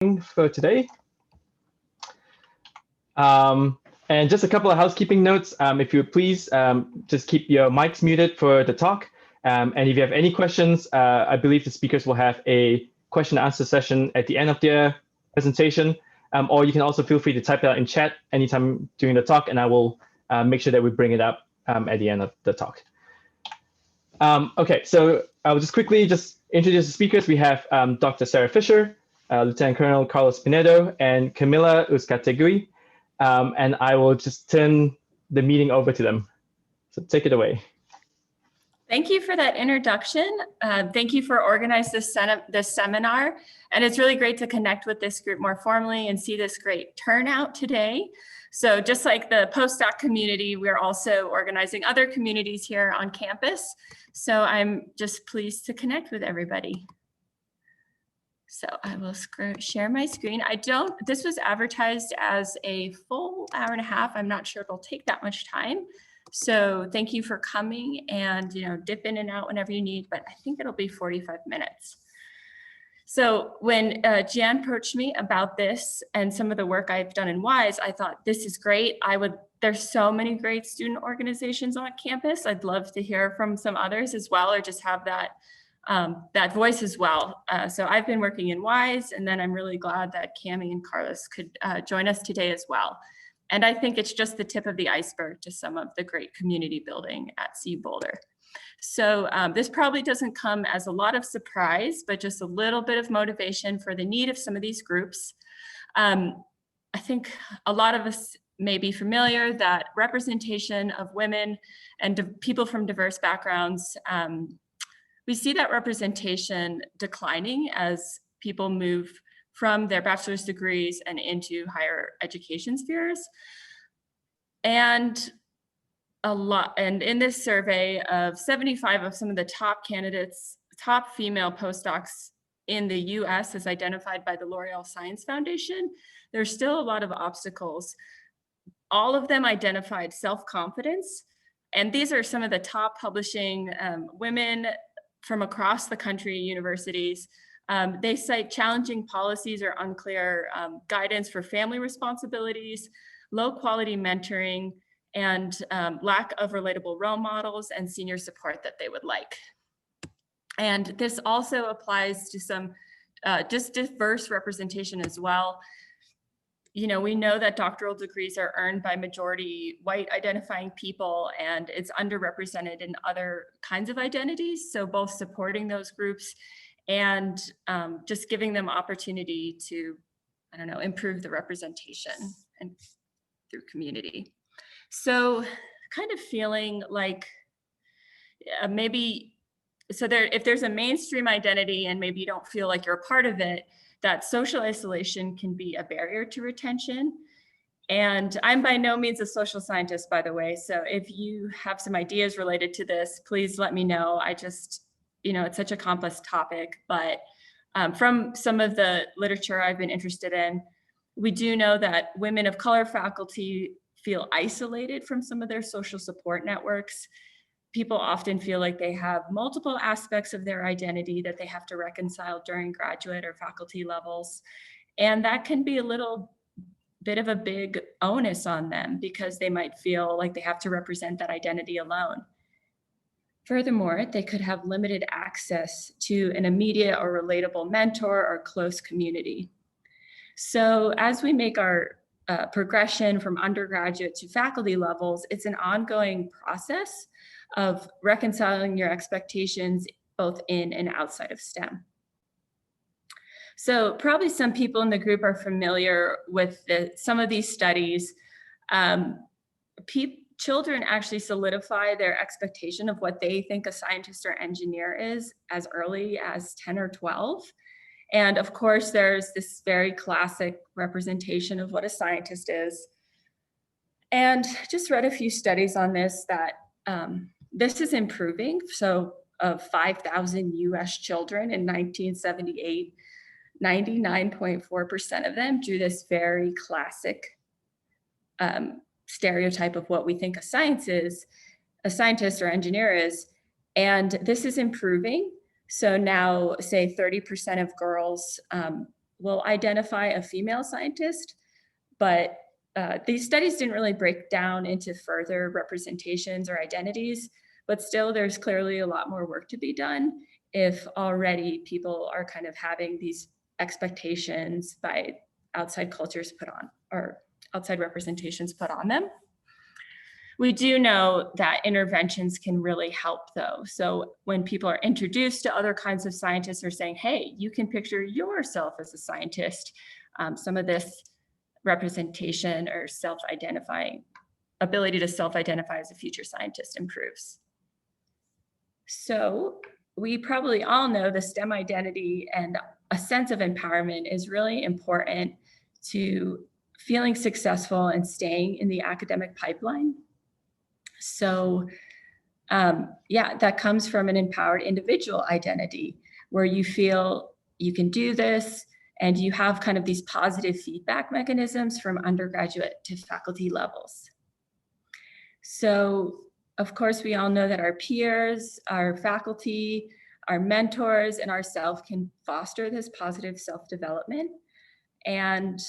for today. And just a couple of housekeeping notes. If you would please just keep your mics muted for the talk. And if you have any questions, I believe the speakers will have a question and answer session at the end of their presentation. Or you can also feel free to type it out in chat anytime during the talk, and I will make sure that we bring it up at the end of the talk. Okay, so I will just quickly introduce the speakers. We have Dr. Sarah Fischer, Lieutenant Colonel Carlos Pinedo, and Camila Uzcategui. And I will just turn the meeting over to them. So take it away. Thank you for that introduction. Thank you for organizing this seminar. And it's really great to connect with this group more formally and see this great turnout today. So just like the postdoc community, we're also organizing other communities here on campus. So I'm just pleased to connect with everybody. So I will share my screen. This was advertised as a full hour and a half. I'm not sure it'll take that much time. So thank you for coming, and dip in and out whenever you need, but I think it'll be 45 minutes. So when Jan approached me about this and some of the work I've done in WISE, I thought this is great. There's so many great student organizations on campus. I'd love to hear from some others as well, or just have that voice as well. So I've been working in WISE, and then I'm really glad that Cami and Carlos could join us today as well. And I think it's just the tip of the iceberg to some of the great community building at CU Boulder. So this probably doesn't come as a lot of surprise, but just a little bit of motivation for the need of some of these groups. I think a lot of us may be familiar that representation of women and people from diverse backgrounds, we see that representation declining as people move from their bachelor's degrees and into higher education spheres. And in this survey of 75 of some of the top candidates, top female postdocs in the US as identified by the L'Oreal Science Foundation, there's still a lot of obstacles. All of them identified self-confidence. And these are some of the top publishing women from across the country universities. They cite challenging policies or unclear guidance for family responsibilities, low quality mentoring, and lack of relatable role models and senior support that they would like. And this also applies to some just diverse representation as well. We know that doctoral degrees are earned by majority white identifying people, and it's underrepresented in other kinds of identities. So both supporting those groups and just giving them opportunity to, improve the representation and through community. So kind of feeling like if there's a mainstream identity and maybe you don't feel like you're a part of it, that social isolation can be a barrier to retention. And I'm by no means a social scientist, by the way. So if you have some ideas related to this, please let me know. It's such a complex topic, but from some of the literature I've been interested in, we do know that women of color faculty feel isolated from some of their social support networks. People often feel like they have multiple aspects of their identity that they have to reconcile during graduate or faculty levels. And that can be a little bit of a big onus on them because they might feel like they have to represent that identity alone. Furthermore, they could have limited access to an immediate or relatable mentor or close community. So as we make our progression from undergraduate to faculty levels, it's an ongoing process of reconciling your expectations both in and outside of STEM. So probably some people in the group are familiar with some of these studies. Children actually solidify their expectation of what they think a scientist or engineer is as early as 10 or 12. And of course, there's this very classic representation of what a scientist is. And just read a few studies on this that this is improving. So of 5,000 US children in 1978, 99.4% of them drew this very classic stereotype of what we think a scientist or engineer is. And this is improving. So now say 30% of girls will identify a female scientist, but these studies didn't really break down into further representations or identities, but still there's clearly a lot more work to be done if already people are kind of having these expectations by outside cultures put on, or outside representations put on them. We do know that interventions can really help though. So when people are introduced to other kinds of scientists or saying, hey, you can picture yourself as a scientist, some of this representation or self-identifying, ability to self-identify as a future scientist improves. So we probably all know the STEM identity and a sense of empowerment is really important to feeling successful and staying in the academic pipeline. So yeah, that comes from an empowered individual identity where you feel you can do this and you have kind of these positive feedback mechanisms from undergraduate to faculty levels. So of course, we all know that our peers, our faculty, our mentors, and ourselves can foster this positive self-development. And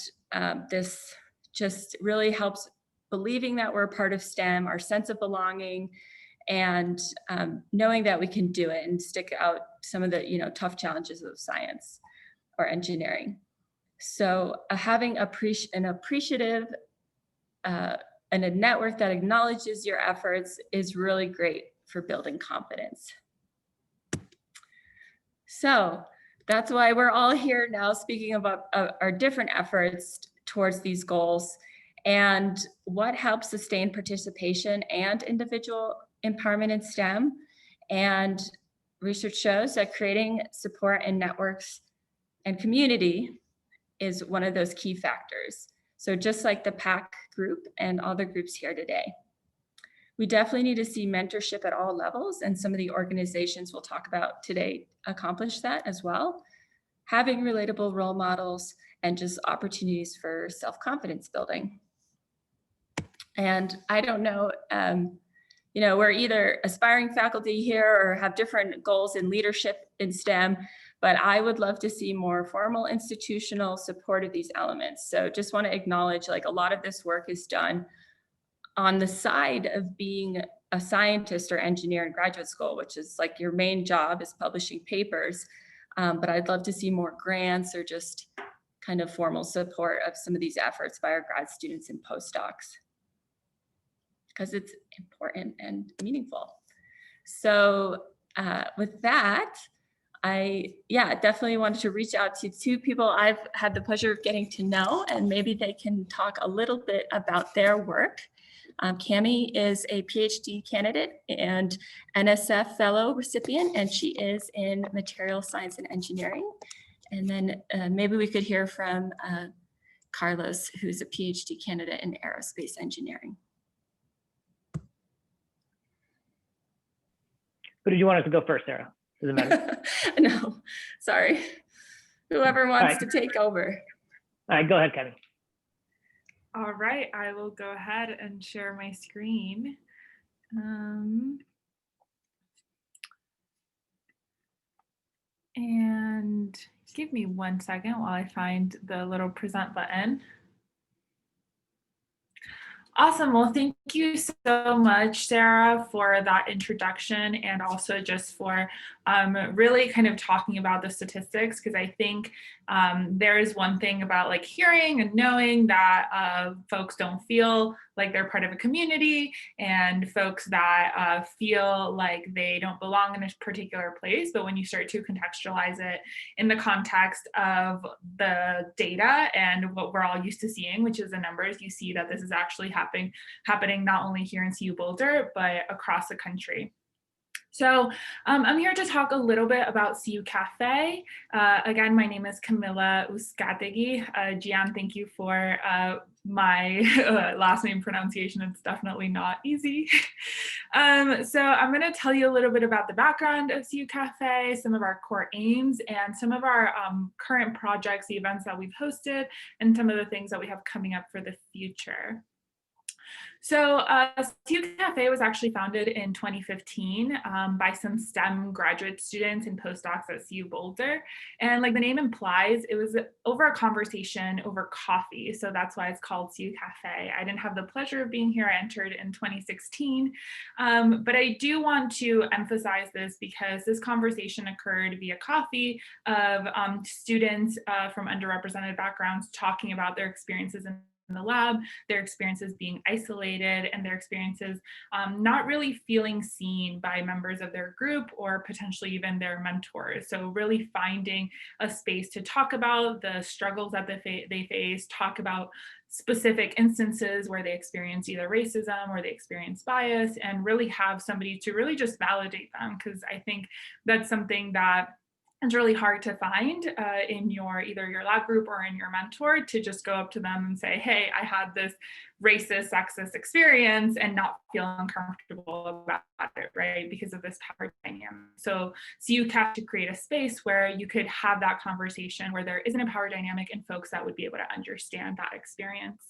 this just really helps believing that we're a part of STEM, our sense of belonging, and knowing that we can do it and stick out some of the tough challenges of science or engineering. So having an appreciative and a network that acknowledges your efforts is really great for building confidence. So that's why we're all here now speaking about our different efforts towards these goals and what helps sustain participation and individual empowerment in STEM. And research shows that creating support and networks and community is one of those key factors. So just like the PAC group and all the groups here today. We definitely need to see mentorship at all levels, and some of the organizations we'll talk about today accomplish that as well. Having relatable role models and just opportunities for self-confidence building. And I don't know, we're either aspiring faculty here or have different goals in leadership in STEM, but I would love to see more formal institutional support of these elements. So just want to acknowledge, like, a lot of this work is done on the side of being a scientist or engineer in graduate school, which is like your main job is publishing papers. But I'd love to see more grants or just kind of formal support of some of these efforts by our grad students and postdocs, because it's important and meaningful. So with that, I definitely wanted to reach out to two people I've had the pleasure of getting to know, and maybe they can talk a little bit about their work. Cami is a PhD candidate and NSF fellow recipient, and she is in material science and engineering. And then maybe we could hear from Carlos, who's a PhD candidate in aerospace engineering. Who did you want us to go first, Sarah? Does it matter? No, sorry. Whoever wants to take over. All right, go ahead, Kevin. All right, I will go ahead and share my screen. And give me 1 second while I find the little present button. Awesome. Well, thank you so much, Sarah, for that introduction, and also just for really kind of talking about the statistics, because I think there is one thing about like hearing and knowing that folks don't feel like they're part of a community, and folks that feel like they don't belong in a particular place. But when you start to contextualize it in the context of the data and what we're all used to seeing, which is the numbers, you see that this is actually happening not only here in CU Boulder, but across the country. So I'm here to talk a little bit about CU Cafe. Again, my name is Camila Uzcategui. Gian, thank you for my last name pronunciation. It's definitely not easy. So I'm going to tell you a little bit about the background of CU Cafe, some of our core aims, and some of our current projects, the events that we've hosted, and some of the things that we have coming up for the future. So CU Cafe was actually founded in 2015 by some STEM graduate students and postdocs at CU Boulder. And like the name implies, it was over a conversation over coffee. So that's why it's called CU Cafe. I didn't have the pleasure of being here. I entered in 2016. But I do want to emphasize this because this conversation occurred via coffee of students from underrepresented backgrounds talking about their experiences in the lab, their experiences being isolated, and their experiences not really feeling seen by members of their group or potentially even their mentors. So really finding a space to talk about the struggles that they face, talk about specific instances where they experience either racism or they experience bias, and really have somebody to really just validate them, because I think that's something that it's really hard to find in either your lab group or in your mentor, to just go up to them and say, hey, I had this racist, sexist experience, and not feel uncomfortable about it, right? Because of this power dynamic. So you have to create a space where you could have that conversation where there isn't a power dynamic and folks that would be able to understand that experience.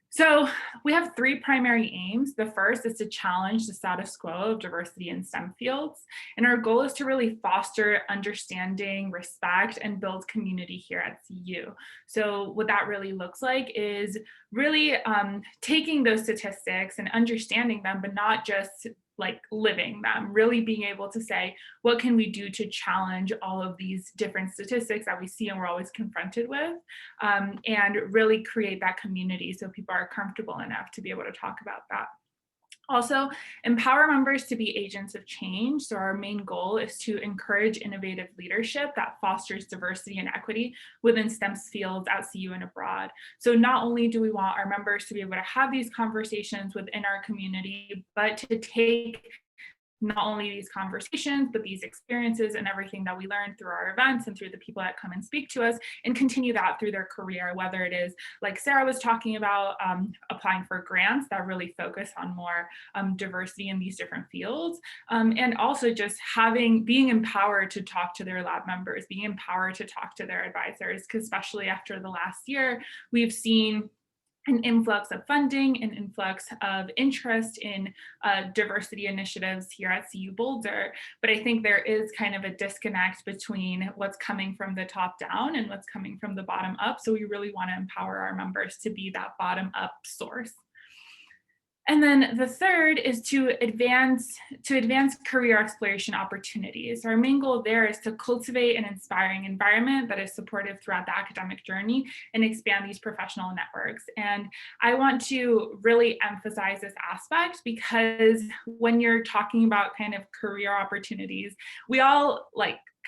So we have three primary aims. The first is to challenge the status quo of diversity in STEM fields. And our goal is to really foster understanding, respect, and build community here at CU. So what that really looks like is really taking those statistics and understanding them, but not just like living them, really being able to say, what can we do to challenge all of these different statistics that we see and we're always confronted with, and really create that community so people are comfortable enough to be able to talk about that. Also, empower members to be agents of change. So our main goal is to encourage innovative leadership that fosters diversity and equity within STEM fields at CU and abroad. So not only do we want our members to be able to have these conversations within our community, but to take not only these conversations, but these experiences and everything that we learn through our events and through the people that come and speak to us, and continue that through their career, whether it is, like Sarah was talking about, applying for grants that really focus on more diversity in these different fields, and also just being empowered to talk to their lab members, being empowered to talk to their advisors, because especially after the last year, we've seen an influx of funding, an influx of interest in diversity initiatives here at CU Boulder. But I think there is kind of a disconnect between what's coming from the top down and what's coming from the bottom up. So we really want to empower our members to be that bottom up source. And then the third is to advance career exploration opportunities. Our main goal there is to cultivate an inspiring environment that is supportive throughout the academic journey and expand these professional networks. And I want to really emphasize this aspect, because when you're talking about kind of career opportunities, we all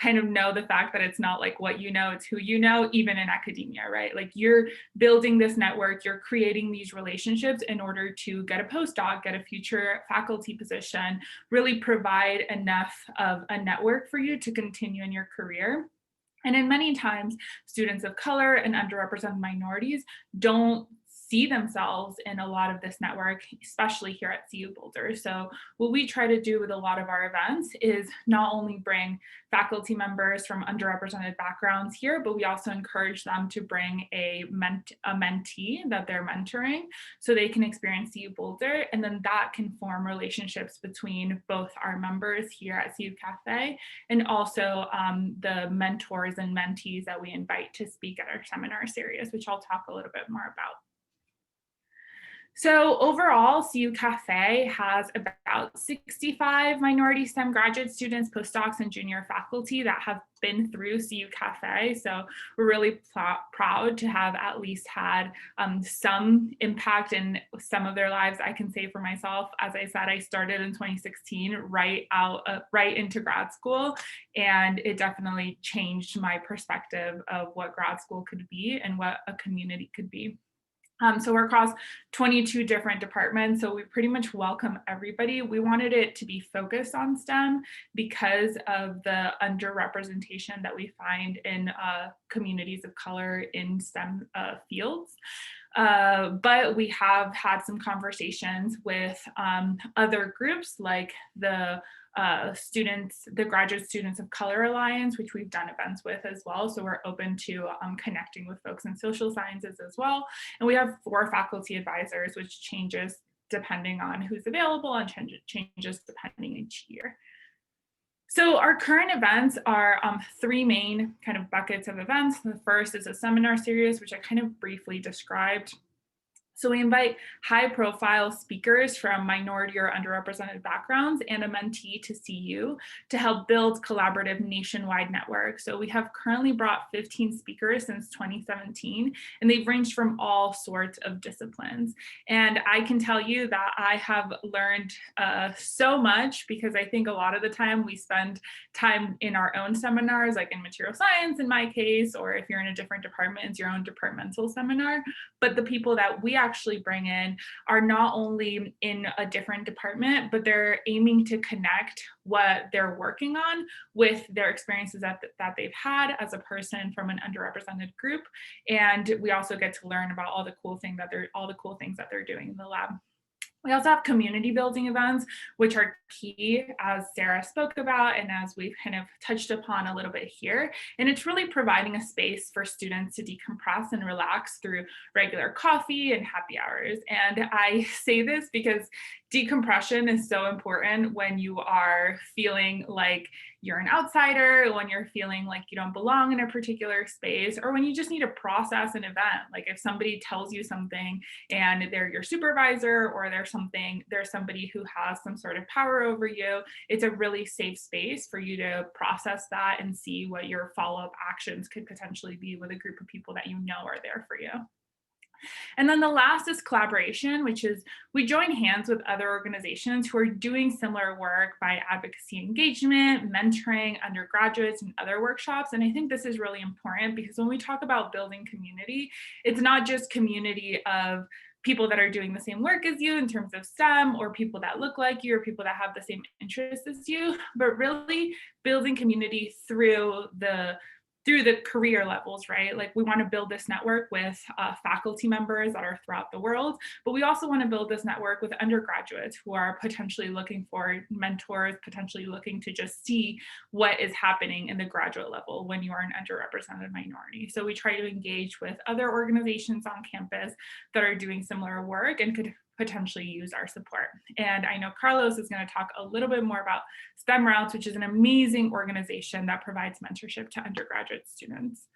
kind of know the fact that it's not like what you know, it's who you know, even in academia, right? Like you're building this network, you're creating these relationships in order to get a postdoc, get a future faculty position, really provide enough of a network for you to continue in your career. And in many times, students of color and underrepresented minorities don't see themselves in a lot of this network, especially here at CU Boulder. So what we try to do with a lot of our events is not only bring faculty members from underrepresented backgrounds here, but we also encourage them to bring a mentee that they're mentoring so they can experience CU Boulder, and then that can form relationships between both our members here at CU Cafe and also the mentors and mentees that we invite to speak at our seminar series, which I'll talk a little bit more about. So overall, CU Cafe has about 65 minority STEM graduate students, postdocs, and junior faculty that have been through CU Cafe. So we're really proud to have at least had some impact in some of their lives. I can say for myself, as I said, I started in 2016 right into grad school, and it definitely changed my perspective of what grad school could be and what a community could be. So we're across 22 different departments, so we pretty much welcome everybody. We wanted it to be focused on STEM because of the underrepresentation that we find in communities of color in STEM fields. But we have had some conversations with other groups like the students, the Graduate Students of Color Alliance, which we've done events with as well. So we're open to connecting with folks in social sciences as well. And we have 4 faculty advisors, which changes depending on who's available and changes depending each year. So our current events are 3 main kind of buckets of events. The first is a seminar series, which I kind of briefly described. So we invite high-profile speakers from minority or underrepresented backgrounds and a mentee to CU to help build collaborative nationwide networks. So we have currently brought 15 speakers since 2017, and they've ranged from all sorts of disciplines. And I can tell you that I have learned so much, because I think a lot of the time we spend time in our own seminars, like in material science in my case, or if you're in a different department, it's your own departmental seminar. But the people that we actually bring in are not only in a different department, but they're aiming to connect what they're working on with their experiences that they've had as a person from an underrepresented group. And we also get to learn about all the cool things that they're doing in the lab. We also have community building events, which are key, as Sarah spoke about, and as we've kind of touched upon a little bit here. And it's really providing a space for students to decompress and relax through regular coffee and happy hours. And I say this because decompression is so important when you are feeling like you're an outsider, when you're feeling like you don't belong in a particular space, or when you just need to process an event. Like if somebody tells you something and they're your supervisor, or there's somebody who has some sort of power over you, it's a really safe space for you to process that and see what your follow-up actions could potentially be with a group of people that you know are there for you. And then the last is collaboration, which is we join hands with other organizations who are doing similar work by advocacy engagement, mentoring undergraduates and other workshops. And I think this is really important, because when we talk about building community, it's not just community of people that are doing the same work as you in terms of STEM, or people that look like you, or people that have the same interests as you, but really building community through the career levels, right? Like we want to build this network with faculty members that are throughout the world, but we also want to build this network with undergraduates who are potentially looking for mentors, potentially looking to just see what is happening in the graduate level when you are an underrepresented minority. So we try to engage with other organizations on campus that are doing similar work and could potentially use our support. And I know Carlos is going to talk a little bit more about STEM Routes, which is an amazing organization that provides mentorship to undergraduate students.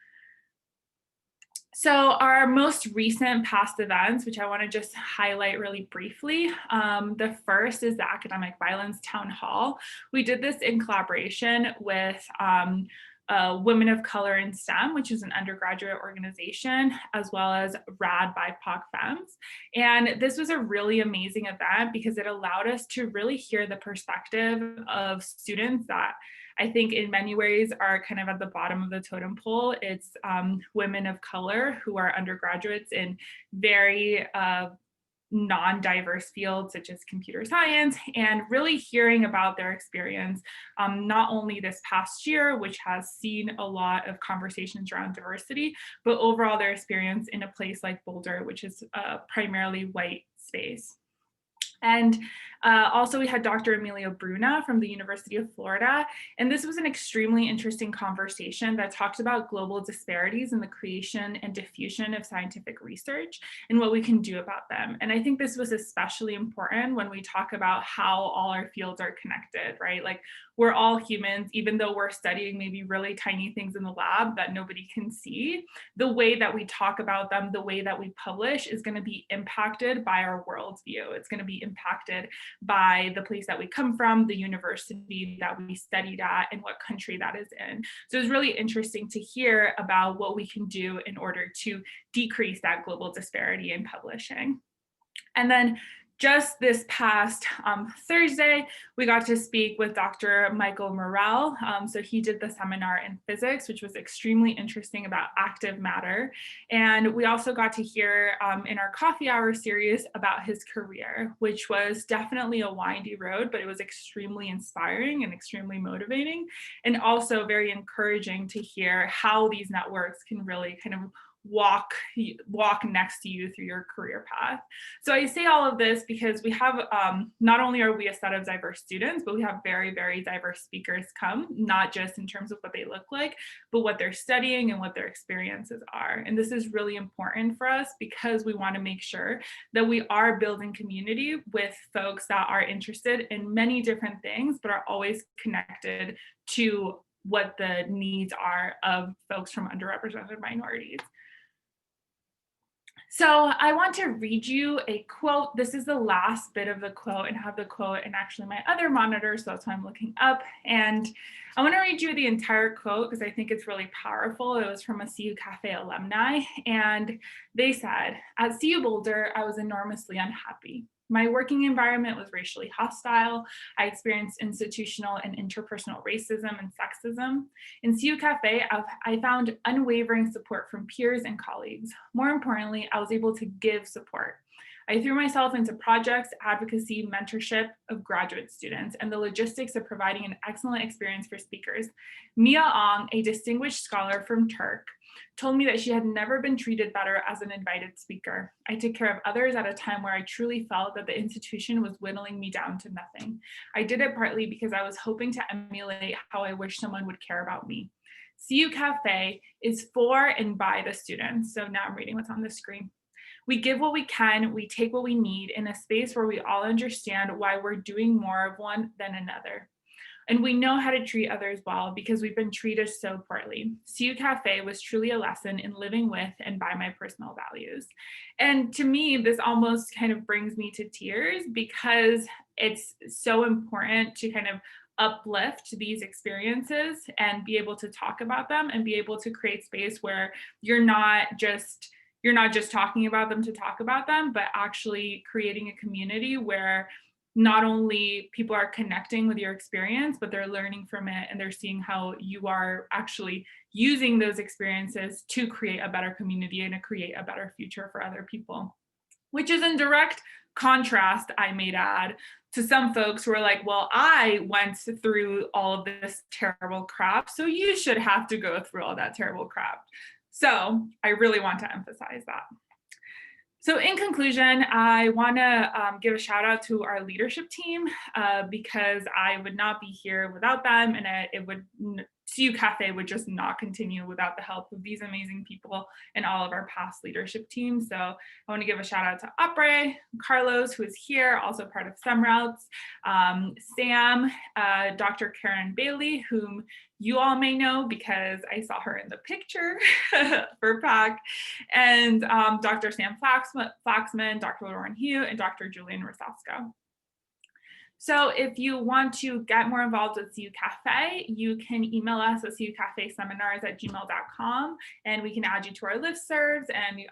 So our most recent past events, which I want to just highlight really briefly. The first is the Academic Violence Town Hall. We did this in collaboration with Women of Color in STEM, which is an undergraduate organization, as well as Rad BIPOC Femmes. And this was a really amazing event because it allowed us to really hear the perspective of students that I think in many ways are kind of at the bottom of the totem pole. It's women of color who are undergraduates in very non-diverse fields such as computer science, and really hearing about their experience, not only this past year, which has seen a lot of conversations around diversity, but overall their experience in a place like Boulder, which is a primarily white space. And also we had Dr. Emilio Bruna from the University of Florida. And this was an extremely interesting conversation that talked about global disparities in the creation and diffusion of scientific research and what we can do about them. And I think this was especially important when we talk about how all our fields are connected, right? Like we're all humans, even though we're studying maybe really tiny things in the lab that nobody can see, the way that we talk about them, the way that we publish is going to be impacted by our worldview. It's going to be impacted by the place that we come from, the university that we studied at, and what country that is in. So it's really interesting to hear about what we can do in order to decrease that global disparity in publishing. And then just this past Thursday, we got to speak with Dr. Michael Morrell. So he did the seminar in physics, which was extremely interesting about active matter. And we also got to hear in our coffee hour series about his career, which was definitely a windy road, but it was extremely inspiring and extremely motivating, and also very encouraging to hear how these networks can really kind of walk next to you through your career path. So I say all of this because we have, not only are we a set of diverse students, but we have very, very diverse speakers come, not just in terms of what they look like, but what they're studying and what their experiences are. And this is really important for us because we want to make sure that we are building community with folks that are interested in many different things, but are always connected to what the needs are of folks from underrepresented minorities. So I want to read you a quote. This is the last bit of the quote, and I have the quote in actually my other monitor, so that's why I'm looking up. And I want to read you the entire quote because I think it's really powerful. It was from a CU Cafe alumni, and they said, "At CU Boulder, I was enormously unhappy. My working environment was racially hostile. I experienced institutional and interpersonal racism and sexism. In CU Cafe, I found unwavering support from peers and colleagues. More importantly, I was able to give support. I threw myself into projects, advocacy, mentorship of graduate students, and the logistics of providing an excellent experience for speakers. Mia Ong, a distinguished scholar from Turk, told me that she had never been treated better as an invited speaker. I took care of others at a time where I truly felt that the institution was whittling me down to nothing. I did it partly because I was hoping to emulate how I wish someone would care about me. CU Cafe is for and by the students." So now I'm reading what's on the screen. "We give what we can, we take what we need in a space where we all understand why we're doing more of one than another. And we know how to treat others well because we've been treated so poorly. CU Cafe was truly a lesson in living with and by my personal values." And to me, this almost kind of brings me to tears because it's so important to kind of uplift these experiences and be able to talk about them and be able to create space where you're not just talking about them to talk about them, but actually creating a community where not only people are connecting with your experience, but they're learning from it and they're seeing how you are actually using those experiences to create a better community and to create a better future for other people. Which is in direct contrast, I might add, to some folks who are like, well, I went through all of this terrible crap, so you should have to go through all that terrible crap. So I really want to emphasize that. So in conclusion, I want to give a shout out to our leadership team because I would not be here without them, and CU Cafe would just not continue without the help of these amazing people and all of our past leadership teams. So I want to give a shout out to Opre, Carlos, who is here, also part of SEMRoutes, Sam, Dr. Karen Bailey, whom you all may know because I saw her in the picture for PAC, and Dr. Sam Flaxman, Dr. Lauren Hugh, and Dr. Julian Rosasco. So if you want to get more involved with CU Cafe, you can email us at cucafeseminars@gmail.com, and we can add you to our listservs and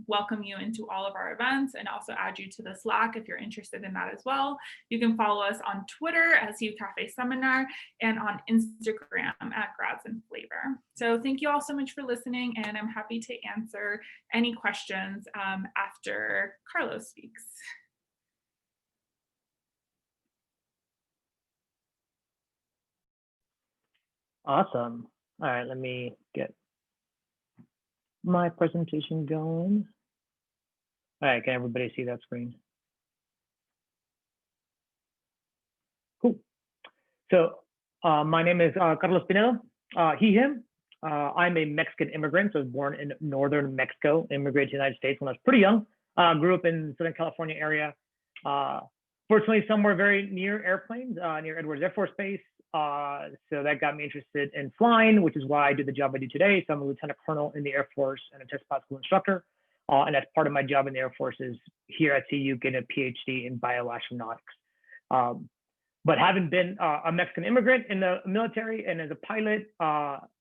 welcome you into all of our events, and also add you to the Slack if you're interested in that as well. You can follow us on Twitter at CU Cafe Seminar and on Instagram at Grads and Flavor. So thank you all so much for listening, and I'm happy to answer any questions after Carlos speaks. Awesome. All right, let me get my presentation going. All right, can everybody see that screen? Cool. So my name is Carlos Pinedo, he, him. I'm a Mexican immigrant, so I was born in northern Mexico, immigrated to the United States when I was pretty young. Grew up in Southern California area. Fortunately, somewhere very near airplanes, near Edwards Air Force Base. So that got me interested in flying, which is why I do the job I do today. So I'm a lieutenant colonel in the Air Force and a test pilot school instructor. And that's part of my job in the Air Force is here at CU getting a PhD in bioastronautics. But having been a Mexican immigrant in the military and as a pilot,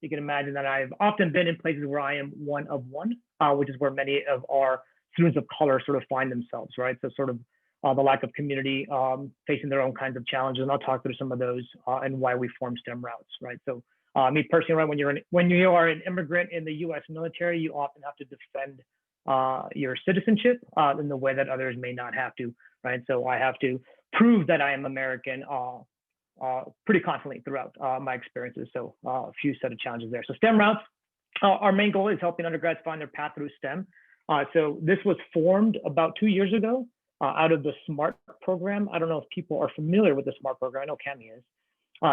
you can imagine that I've often been in places where I am one of one, which is where many of our students of color sort of find themselves, right? So sort of the lack of community, facing their own kinds of challenges. And I'll talk through some of those and why we form STEM routes, right? So me personally, right, when you are an immigrant in the U.S. military, you often have to defend your citizenship in the way that others may not have to, right? So I have to prove that I am American pretty constantly throughout my experiences. So a few set of challenges there. So STEM routes, Our main goal is helping undergrads find their path through STEM. So this was formed about 2 years ago out of the SMART program. I don't know if people are familiar with the SMART program. I know Cami is.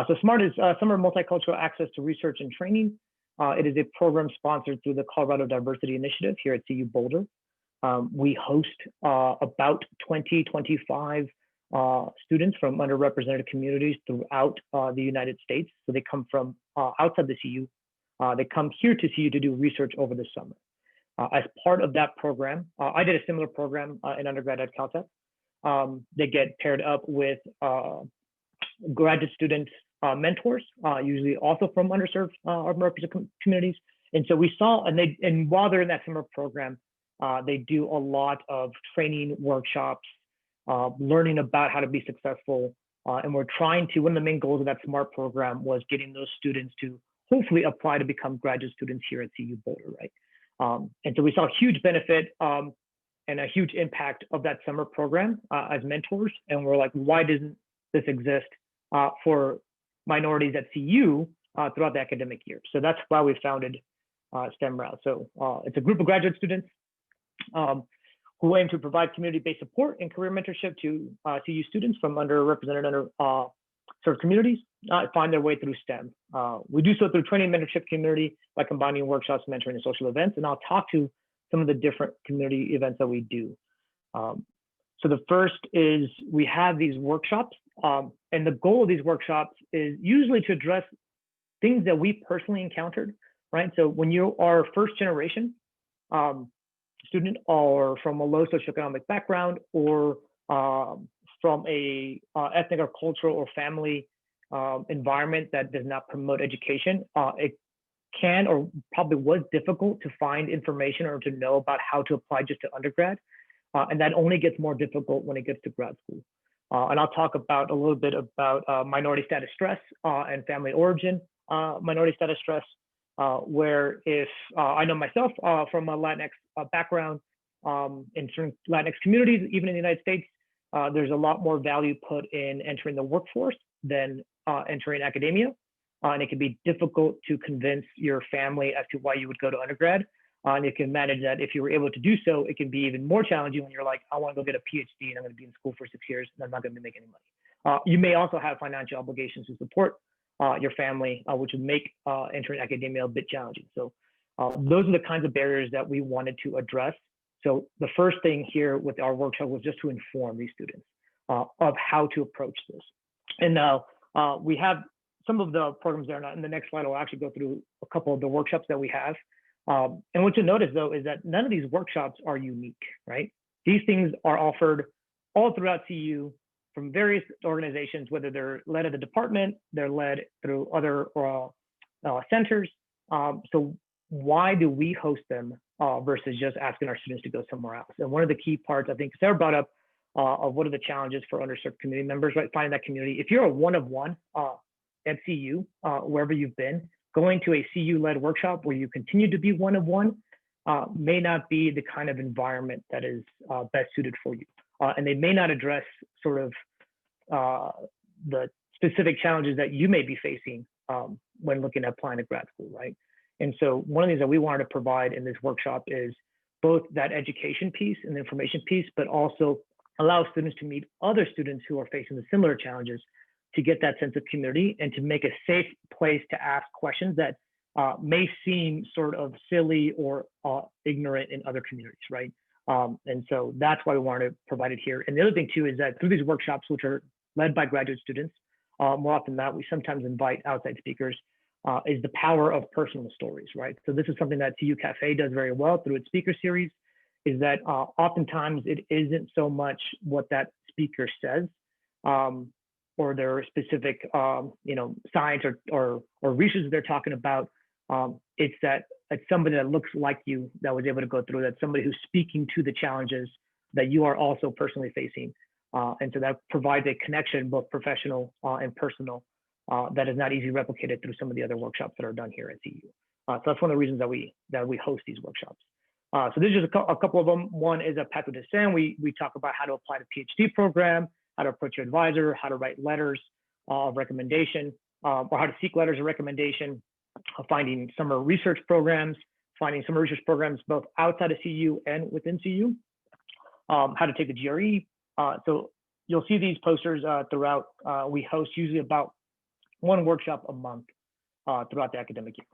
So SMART is Summer Multicultural Access to Research and Training. It is a program sponsored through the Colorado Diversity Initiative here at CU Boulder. We host about 25 students from underrepresented communities throughout the United States. So they come from outside the CU. They come here to CU to do research over the summer. As part of that program, I did a similar program in undergrad at Caltech. They get paired up with graduate student mentors, usually also from underserved or underrepresented communities. And so we saw, and while they're in that summer program, they do a lot of training workshops, learning about how to be successful. And we're trying to, one of the main goals of that SMART program was getting those students to hopefully apply to become graduate students here at CU Boulder, right? And so we saw a huge benefit and a huge impact of that summer program as mentors. And we're like, why doesn't this exist for minorities at CU throughout the academic year? So that's why we founded STEM Route. So it's a group of graduate students who aim to provide community-based support and career mentorship to CU students from underrepresented, underserved communities find their way through STEM. We do so through training mentorship community by combining workshops, mentoring, and social events. And I'll talk to some of the different community events that we do. So the first is we have these workshops, and the goal of these workshops is usually to address things that we personally encountered, right? So when you are first generation student or from a low socioeconomic background or from a ethnic or cultural or family environment that does not promote education, it can or probably was difficult to find information or to know about how to apply just to undergrad. And that only gets more difficult when it gets to grad school. And I'll talk about a little bit about minority status stress and family origin minority status stress, where if I know myself from a Latinx background in certain Latinx communities, even in the United States, there's a lot more value put in entering the workforce than entering academia. And it can be difficult to convince your family as to why you would go to undergrad. And you can manage that. If you were able to do so, it can be even more challenging when you're like, I want to go get a PhD and I'm going to be in school for 6 years and I'm not going to be making any money. You may also have financial obligations to support your family, which would make entering academia a bit challenging. So those are the kinds of barriers that we wanted to address. So the first thing here with our workshop was just to inform these students of how to approach this. And now we have some of the programs there. In the next slide, I'll actually go through a couple of the workshops that we have. And what you'll notice, though, is that none of these workshops are unique, right? These things are offered all throughout CU from various organizations, whether they're led at the department, they're led through other centers. So why do we host them versus just asking our students to go somewhere else? And one of the key parts, I think Sarah brought up, of what are the challenges for underserved community members, right? Finding that community. If you're a one-of-one at CU, wherever you've been, going to a CU-led workshop where you continue to be one-of-one may not be the kind of environment that is best suited for you. And they may not address sort of the specific challenges that you may be facing when looking at applying to grad school, right? And so one of the things that we wanted to provide in this workshop is both that education piece and the information piece, but also allow students to meet other students who are facing the similar challenges to get that sense of community and to make a safe place to ask questions that may seem sort of silly or ignorant in other communities, right? And so that's why we wanted to provide it here. And the other thing too is that through these workshops, which are led by graduate students, more often than not, we sometimes invite outside speakers, is the power of personal stories, right? So this is something that CU Cafe does very well through its speaker series, is that oftentimes it isn't so much what that speaker says, or their specific, science or research that they're talking about. It's that it's somebody that looks like you that was able to go through that, somebody who's speaking to the challenges that you are also personally facing. And so that provides a connection, both professional and personal, that is not easily replicated through some of the other workshops that are done here at CU. So that's one of the reasons that we host these workshops. So there's just a couple of them. One is a path to descent. We talk about how to apply to PhD program, how to approach your advisor, how to write letters of recommendation, or how to seek letters of recommendation, finding summer research programs, both outside of CU and within CU, how to take the GRE. So you'll see these posters throughout. We host usually about one workshop a month throughout the academic year.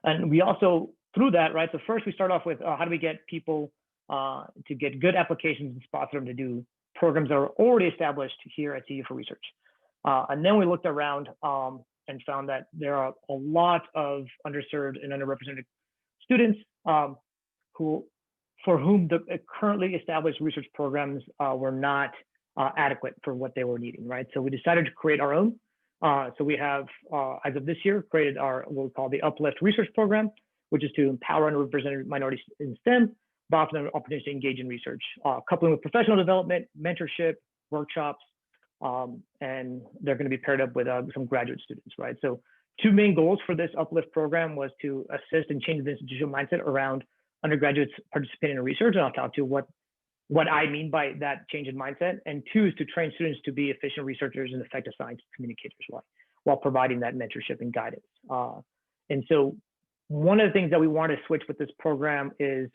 And we also, through that, right, so first we start off with how do we get people to get good applications and spots for them to do programs that are already established here at CU for research. And then we looked around and found that there are a lot of underserved and underrepresented students for whom the currently established research programs were not adequate for what they were needing, right? So we decided to create our own. So we have, as of this year, created our what we call the Uplift research program, which is to empower underrepresented minorities in STEM, but offer them opportunities to engage in research, coupling with professional development, mentorship, workshops, and they're going to be paired up with some graduate students, right? So two main goals for this Uplift program was to assist and change the institutional mindset around undergraduates participating in research, and I'll talk to what I mean by that change in mindset. And two is to train students to be efficient researchers and effective science communicators while providing that mentorship and guidance. And so one of the things that we want to switch with this program is,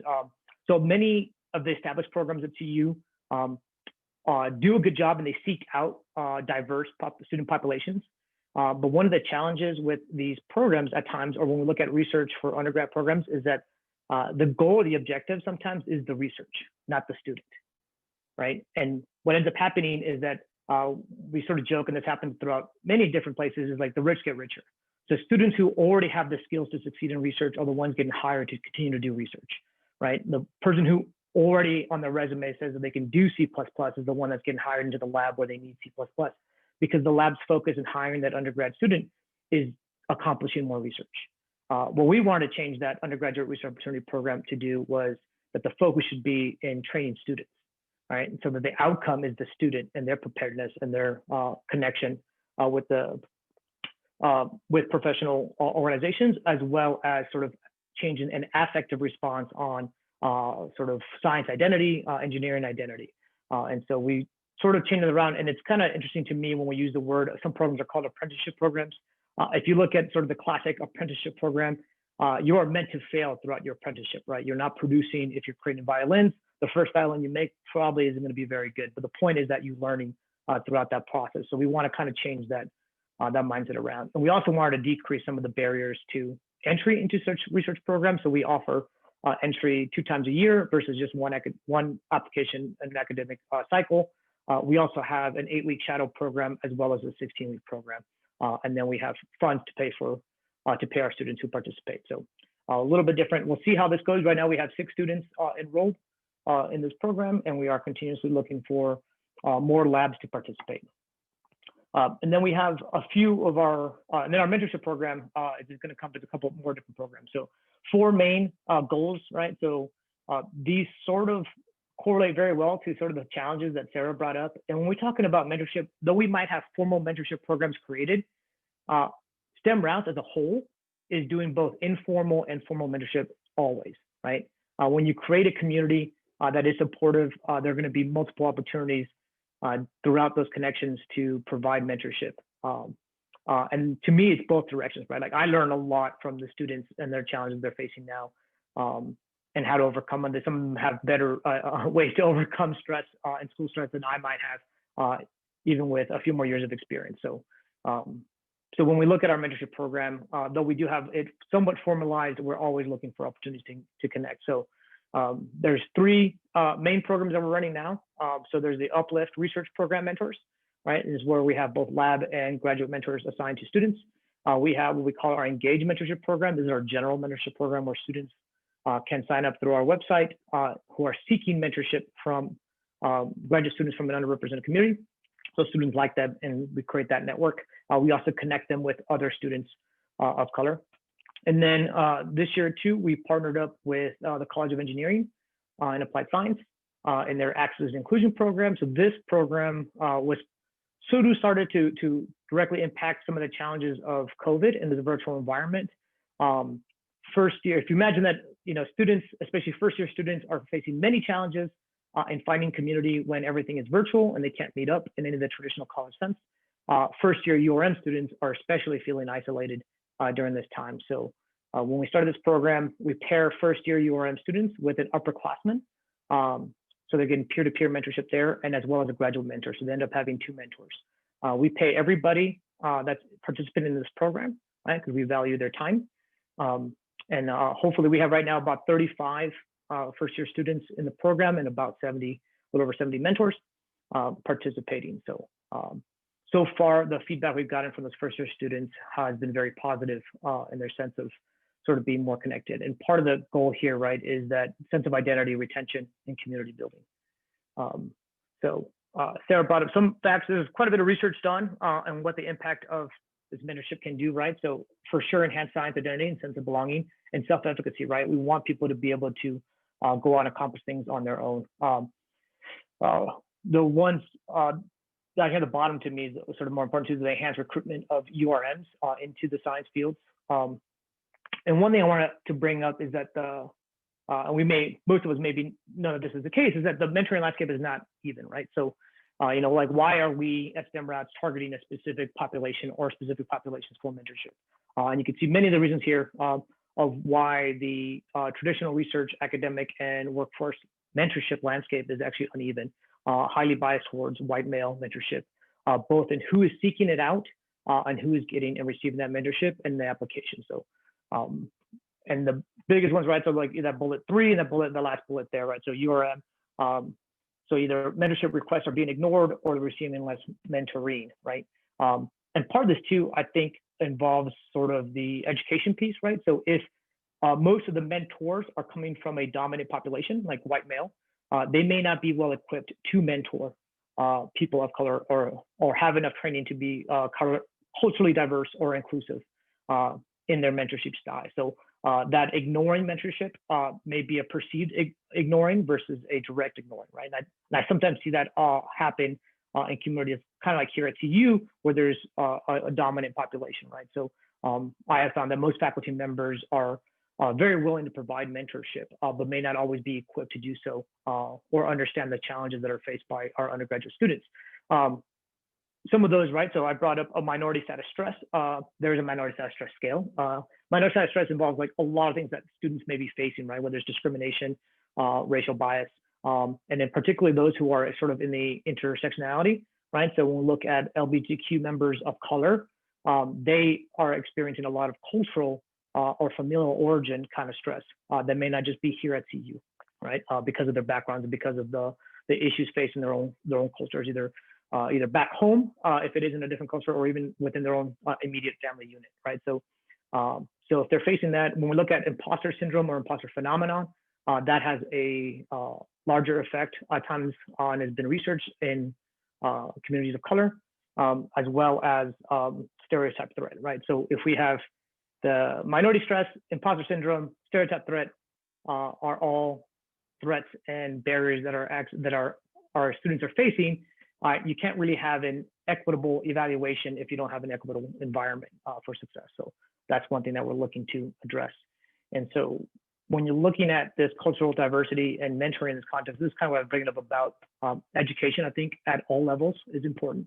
so many of the established programs at CU do a good job and they seek out diverse student populations. But one of the challenges with these programs at times, or when we look at research for undergrad programs, is that the goal or the objective sometimes is the research, not the student, right? And what ends up happening is that we sort of joke, and this happens throughout many different places, is like the rich get richer. So students who already have the skills to succeed in research are the ones getting hired to continue to do research, right? The person who already on their resume says that they can do C++ is the one that's getting hired into the lab where they need C++, because the lab's focus in hiring that undergrad student is accomplishing more research. What we wanted to change that undergraduate research opportunity program to do was that the focus should be in training students, right? And so that the outcome is the student and their preparedness and their connection with professional organizations, as well as sort of changing an affective response on sort of science identity, engineering identity. And so we sort of changed it around, and it's kind of interesting to me when we use the word, some programs are called apprenticeship programs. If you look at sort of the classic apprenticeship program, you are meant to fail throughout your apprenticeship, right? You're not producing, if you're creating violins, the first violin you make probably isn't going to be very good. But the point is that you're learning throughout that process. So we want to kind of change that mindset around. And we also wanted to decrease some of the barriers to entry into such research programs. So we offer entry 2 times a year versus just one application in an academic cycle. We also have an 8-week shadow program as well as a 16-week program. And then we have funds to pay our students who participate. So a little bit different. We'll see how this goes. Right now we have 6 students enrolled in this program, and we are continuously looking for more labs to participate. And then we have a few of our, and then our mentorship program is going to encompass a couple more different programs. So 4 main goals, right? So these sort of correlate very well to sort of the challenges that Sarah brought up. And when we're talking about mentorship, though we might have formal mentorship programs created, STEM Routes as a whole is doing both informal and formal mentorship always, right? When you create a community that is supportive, there are going to be multiple opportunities throughout those connections to provide mentorship. And to me, it's both directions, right? Like I learn a lot from the students and their challenges they're facing now, and how to overcome them. Some of them have better ways to overcome stress and school stress than I might have, even with a few more years of experience. So, so when we look at our mentorship program, though we do have it somewhat formalized, we're always looking for opportunities to connect. So there's 3 main programs that we're running now. So there's the Uplift Research Program Mentors, right? This is where we have both lab and graduate mentors assigned to students. We have what we call our Engage Mentorship Program. This is our general mentorship program where students can sign up through our website who are seeking mentorship from graduate students from an underrepresented community. So students like that, and we create that network. We also connect them with other students of color. And then this year too, we partnered up with the College of Engineering and Applied Science in their Access and Inclusion program. So this program was started to directly impact some of the challenges of COVID in the virtual environment. First year, if you imagine that, students, especially first-year students, are facing many challenges in finding community when everything is virtual and they can't meet up in any of the traditional college sense. First-year URM students are especially feeling isolated during this time. So when we started this program, we pair first-year URM students with an upperclassman. So they're getting peer-to-peer mentorship there, and as well as a graduate mentor. So they end up having 2 mentors. We pay everybody that's participating in this program, right? Because we value their time. And hopefully we have right now about 35 first-year students in the program and about 70, a little over 70 mentors participating. So so far, the feedback we've gotten from those first-year students has been very positive in their sense of sort of being more connected. And part of the goal here, right, is that sense of identity, retention, and community building. Sarah brought up some facts. There's quite a bit of research done on what the impact of this mentorship can do, right? So for sure, enhance science identity and sense of belonging and self-efficacy, right? We want people to be able to go out and accomplish things on their own. The ones down here at the bottom to me is sort of more important to the enhanced recruitment of URMs into the science fields. And one thing I wanted to bring up is that most of us maybe none of this is the case, is that the mentoring landscape is not even, right? So, you know, like, why are we at STEM Rats targeting a specific population or specific populations for mentorship? And you can see many of the reasons here of why the traditional research, academic, and workforce mentorship landscape is actually uneven, highly biased towards white male mentorship, both in who is seeking it out and who is getting and receiving that mentorship and the application. So, and the biggest ones, right? So like that bullet 3 and the last bullet there, right? So URM, so either mentorship requests are being ignored or they're receiving less mentoring, right? And part of this too, I think, involves sort of the education piece, right? So if most of the mentors are coming from a dominant population, like white male, they may not be well equipped to mentor people of color or have enough training to be culturally diverse or inclusive in their mentorship style. So that ignoring mentorship may be a perceived ignoring versus a direct ignoring, right? And I sometimes see that happen in communities, kind of like here at CU, where there's a dominant population, right? So I have found that most faculty members are very willing to provide mentorship, but may not always be equipped to do so or understand the challenges that are faced by our undergraduate students. Some of those, right? So I brought up a minority status stress. There is a minority status stress scale. Minority status stress involves like a lot of things that students may be facing, right? Whether it's discrimination, racial bias, and then particularly those who are sort of in the intersectionality, right? So when we look at LGBTQ members of color, they are experiencing a lot of cultural or familial origin kind of stress that may not just be here at CU, right? Because of their backgrounds and because of the issues facing their own cultures, either back home, if it is in a different culture, or even within their own immediate family unit, right? So, so if they're facing that, when we look at imposter syndrome or imposter phenomenon, that has a larger effect at times and has been researched in communities of color, as well as stereotype threat, right? So if we have the minority stress, imposter syndrome, stereotype threat are all threats and barriers that our students are facing. You can't really have an equitable evaluation if you don't have an equitable environment for success. So that's one thing that we're looking to address. And so when you're looking at this cultural diversity and mentoring in this context, this is kind of what I'm bringing up about education. I think at all levels is important.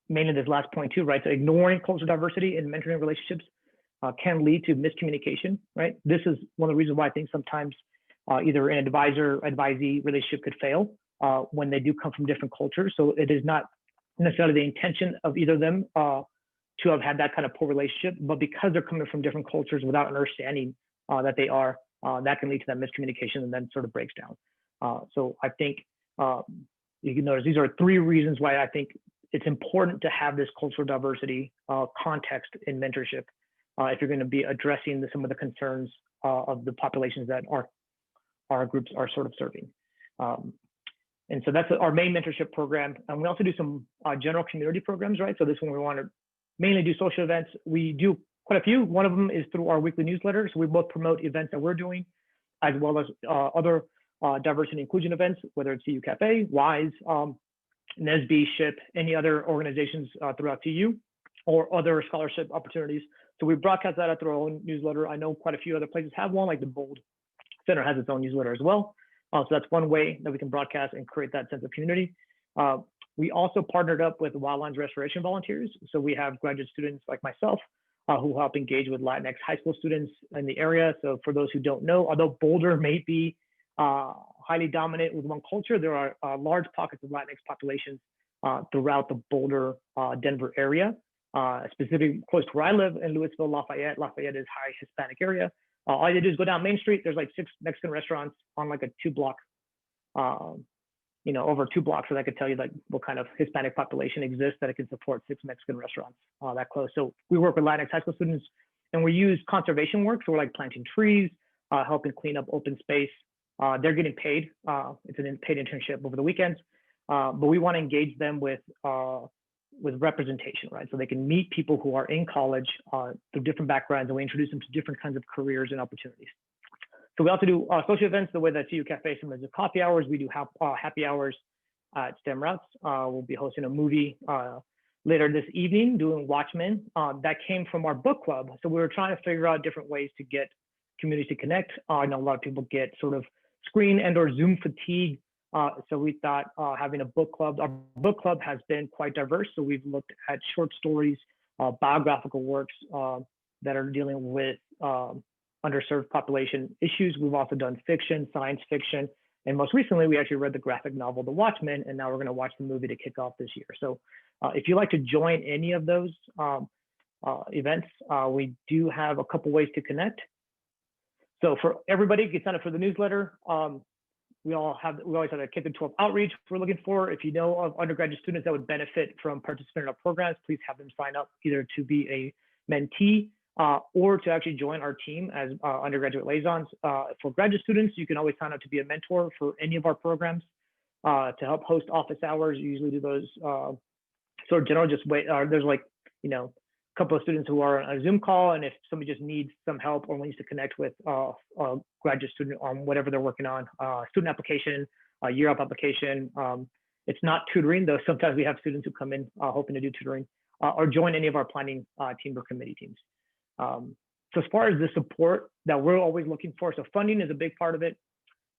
Mainly this last point too, right? So ignoring cultural diversity in mentoring relationships can lead to miscommunication, right? This is one of the reasons why I think sometimes either an advisor-advisee relationship could fail when they do come from different cultures. So it is not necessarily the intention of either of them to have had that kind of poor relationship, but because they're coming from different cultures without understanding that they are, that can lead to that miscommunication and then sort of breaks down. So I think you can notice these are 3 reasons why I think it's important to have this cultural diversity context in mentorship if you're going to be addressing some of the concerns of the populations that our groups are sort of serving. And so that's our main mentorship program. And we also do some general community programs, right? So this one we want to mainly do social events. We do quite a few. One of them is through our weekly newsletter. So we both promote events that we're doing, as well as other diversity and inclusion events, whether it's CU Cafe, WISE, NSB, SHIP, any other organizations throughout CU, or other scholarship opportunities. So we broadcast that out through our own newsletter. I know quite a few other places have one, like the Bold Center has its own newsletter as well. So that's one way that we can broadcast and create that sense of community. We also partnered up with Wildlands Restoration Volunteers. So we have graduate students like myself who help engage with Latinx high school students in the area. So for those who don't know, although Boulder may be highly dominant with one culture, there are large pockets of Latinx populations throughout the Boulder, Denver area, specifically close to where I live in Louisville, Lafayette. Lafayette is high Hispanic area. All you do is go down Main Street. There's like 6 Mexican restaurants on like a 2-block, over 2 blocks, so that could tell you like what kind of Hispanic population exists that it can support 6 Mexican restaurants that close. So we work with Latinx high school students, and we use conservation work. So we're like planting trees, helping clean up open space. They're getting paid. It's an paid internship over the weekends, but we want to engage them with representation, right? So they can meet people who are in college through different backgrounds, and we introduce them to different kinds of careers and opportunities. So we also do social events the way that CU Cafe sometimes do coffee hours. We do happy hours at STEM Routes. We'll be hosting a movie later this evening doing Watchmen. That came from our book club. So we were trying to figure out different ways to get communities to connect. I know a lot of people get sort of screen and or Zoom fatigue. So we thought having a book club, our book club has been quite diverse. So we've looked at short stories, biographical works that are dealing with underserved population issues. We've also done fiction, science fiction, and most recently we actually read the graphic novel, The Watchmen, and now we're going to watch the movie to kick off this year. So if you'd like to join any of those events, we do have a couple ways to connect. So for everybody, you can sign up for the newsletter. We always have a K-12 outreach we're looking for. If you know of undergraduate students that would benefit from participating in our programs, please have them sign up either to be a mentee or to actually join our team as undergraduate liaisons. For graduate students, you can always sign up to be a mentor for any of our programs to help host office hours. You usually do those sort of general, just wait. There's like, a couple of students who are on a Zoom call, and if somebody just needs some help or needs to connect with a graduate student on whatever they're working on, student application, year up application. It's not tutoring, though sometimes we have students who come in hoping to do tutoring or join any of our planning team or committee teams. So as far as the support that we're always looking for, so funding is a big part of it.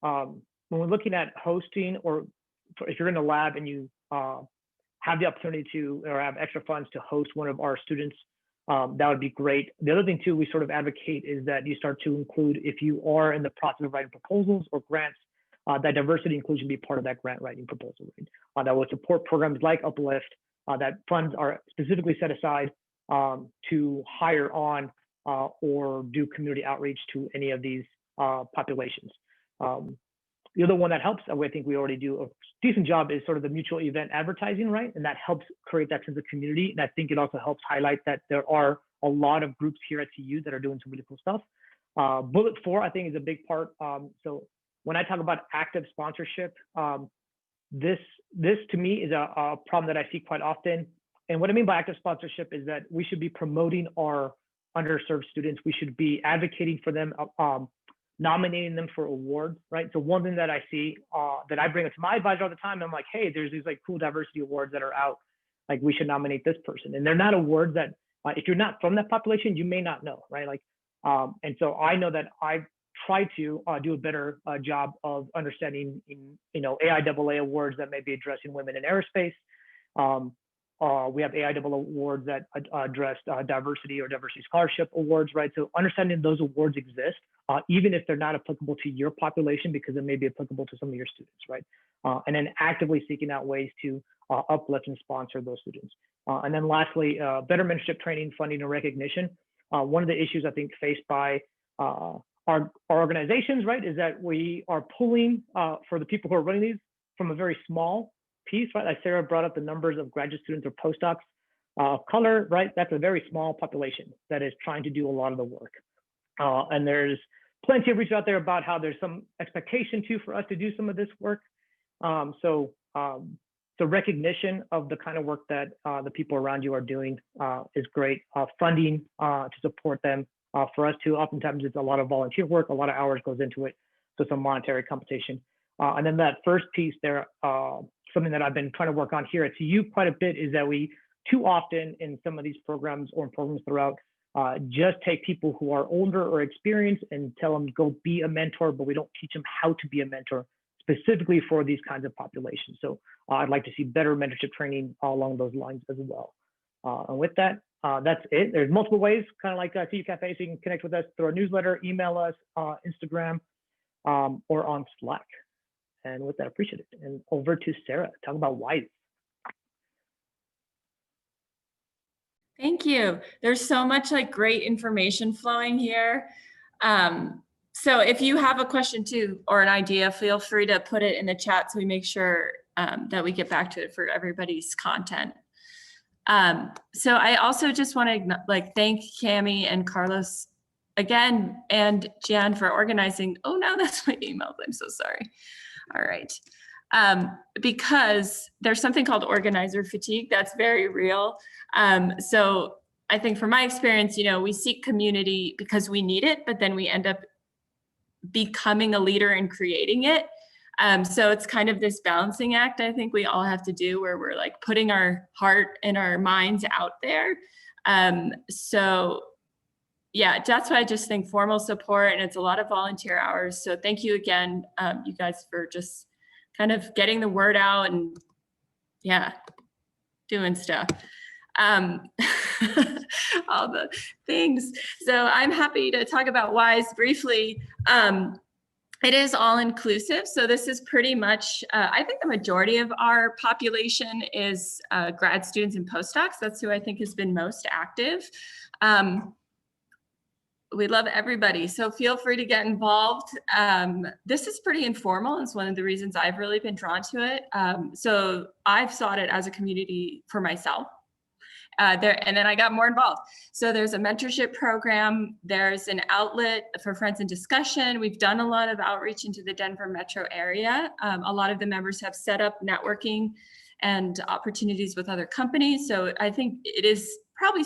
When we're looking at hosting, or if you're in a lab and you have the opportunity to, or have extra funds to host one of our students, that would be great. The other thing too, we sort of advocate is that you start to include, if you are in the process of writing proposals or grants, that diversity inclusion be part of that grant writing proposal. Right? That would support programs like Uplift, that funds are specifically set aside to hire on or do community outreach to any of these populations. The other one that helps, I think we already do a decent job, is sort of the mutual event advertising, right? And that helps create that sense of community. And I think it also helps highlight that there are a lot of groups here at CU that are doing some really cool stuff. Bullet 4, I think, is a big part. So when I talk about active sponsorship, this to me is a problem that I see quite often. And what I mean by active sponsorship is that we should be promoting our underserved students. We should be advocating for them, nominating them for awards, right? So one thing that I see that I bring up to my advisor all the time, I'm like, hey, there's these like cool diversity awards that are out. Like we should nominate this person. And they're not awards that if you're not from that population, you may not know, right? Like, and so I know that I try to do a better job of understanding, AIAA awards that may be addressing women in aerospace. We have AIAA awards that address diversity or diversity scholarship awards, right? So understanding those awards exist, even if they're not applicable to your population, because it may be applicable to some of your students, right? And then actively seeking out ways to uplift and sponsor those students. And then lastly, better mentorship training, funding, and recognition. One of the issues I think faced by our organizations, right, is that we are pulling for the people who are running these from a very small piece, right? Like Sarah brought up the numbers of graduate students or postdocs of color, right? That's a very small population that is trying to do a lot of the work. And there's plenty of research out there about how there's some expectation too for us to do some of this work. So recognition of the kind of work that the people around you are doing is great. Funding to support them. For us too, oftentimes it's a lot of volunteer work, a lot of hours goes into it, so some monetary compensation. And then that first piece there, something that I've been trying to work on here at CU quite a bit is that we too often in some of these programs or in programs throughout just take people who are older or experienced and tell them go be a mentor, but we don't teach them how to be a mentor specifically for these kinds of populations. So I'd like to see better mentorship training along those lines as well. And with that, That's it. There's multiple ways, kind of like CU Cafe, so you can connect with us through our newsletter, email us, Instagram, or on Slack. And with that, appreciate it. And over to Sarah, talk about WISE. Thank you. There's so much like great information flowing here. So if you have a question too, or an idea, feel free to put it in the chat so we make sure that we get back to it for everybody's content. So I also just want to like thank Cami and Carlos again, and Jan for organizing. Oh no, that's my emails. I'm so sorry. All right. Because there's something called organizer fatigue that's very real. So I think from my experience, you know, we seek community because we need it, but then we end up becoming a leader and creating it. So it's kind of this balancing act I think we all have to do, where we're like putting our heart and our minds out there. So yeah, that's why I just think formal support, and it's a lot of volunteer hours. So thank you again, you guys, for just kind of getting the word out and yeah, doing stuff. All the things. So I'm happy to talk about WISE briefly. It is all inclusive. So this is pretty much, I think the majority of our population is grad students and postdocs. That's who I think has been most active. We love everybody, so feel free to get involved. This is pretty informal. It's one of the reasons I've really been drawn to it. So I've sought it as a community for myself. And then I got more involved. So there's a mentorship program. There's an outlet for friends in discussion. We've done a lot of outreach into the Denver metro area. A lot of the members have set up networking and opportunities with other companies. So I think it is probably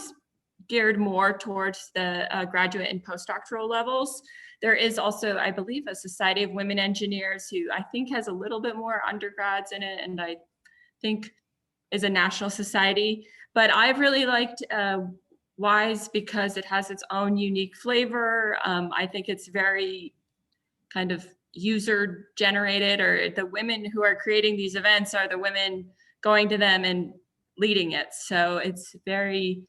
geared more towards the graduate and postdoctoral levels. There is also, I believe, a Society of Women Engineers who I think has a little bit more undergrads in it, and I think is a national society. But I've really liked WISE because it has its own unique flavor. I think it's very kind of user generated, or the women who are creating these events are the women going to them and leading it. So it's very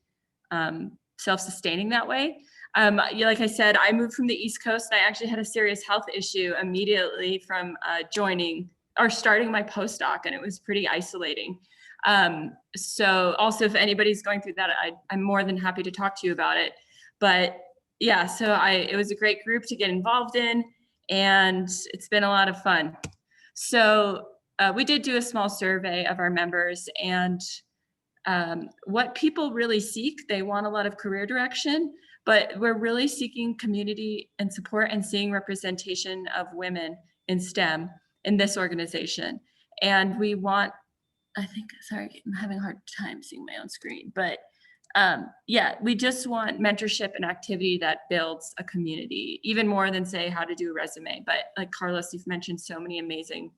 self-sustaining that way. Like I said, I moved from the East Coast. And I actually had a serious health issue immediately from starting my postdoc, and it was pretty isolating. So also, if anybody's going through that, I'm more than happy to talk to you about it. But yeah, so it was a great group to get involved in, and it's been a lot of fun. So we did do a small survey of our members, and what people really seek, they want a lot of career direction, but we're really seeking community and support and seeing representation of women in STEM in this organization. And we want, sorry, I'm having a hard time seeing my own screen, but yeah, we just want mentorship and activity that builds a community, even more than say how to do a resume. But like Carlos, you've mentioned so many amazing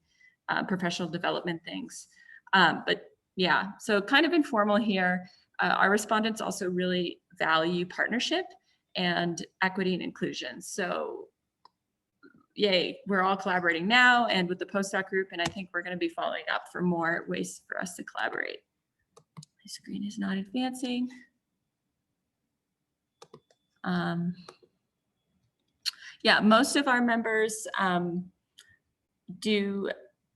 professional development things. But yeah, so kind of informal here. Our respondents also really value partnership and equity and inclusion. So yay, we're all collaborating now and with the postdoc group, and I think we're going to be following up for more ways for us to collaborate. My screen is not advancing. Yeah, most of our members do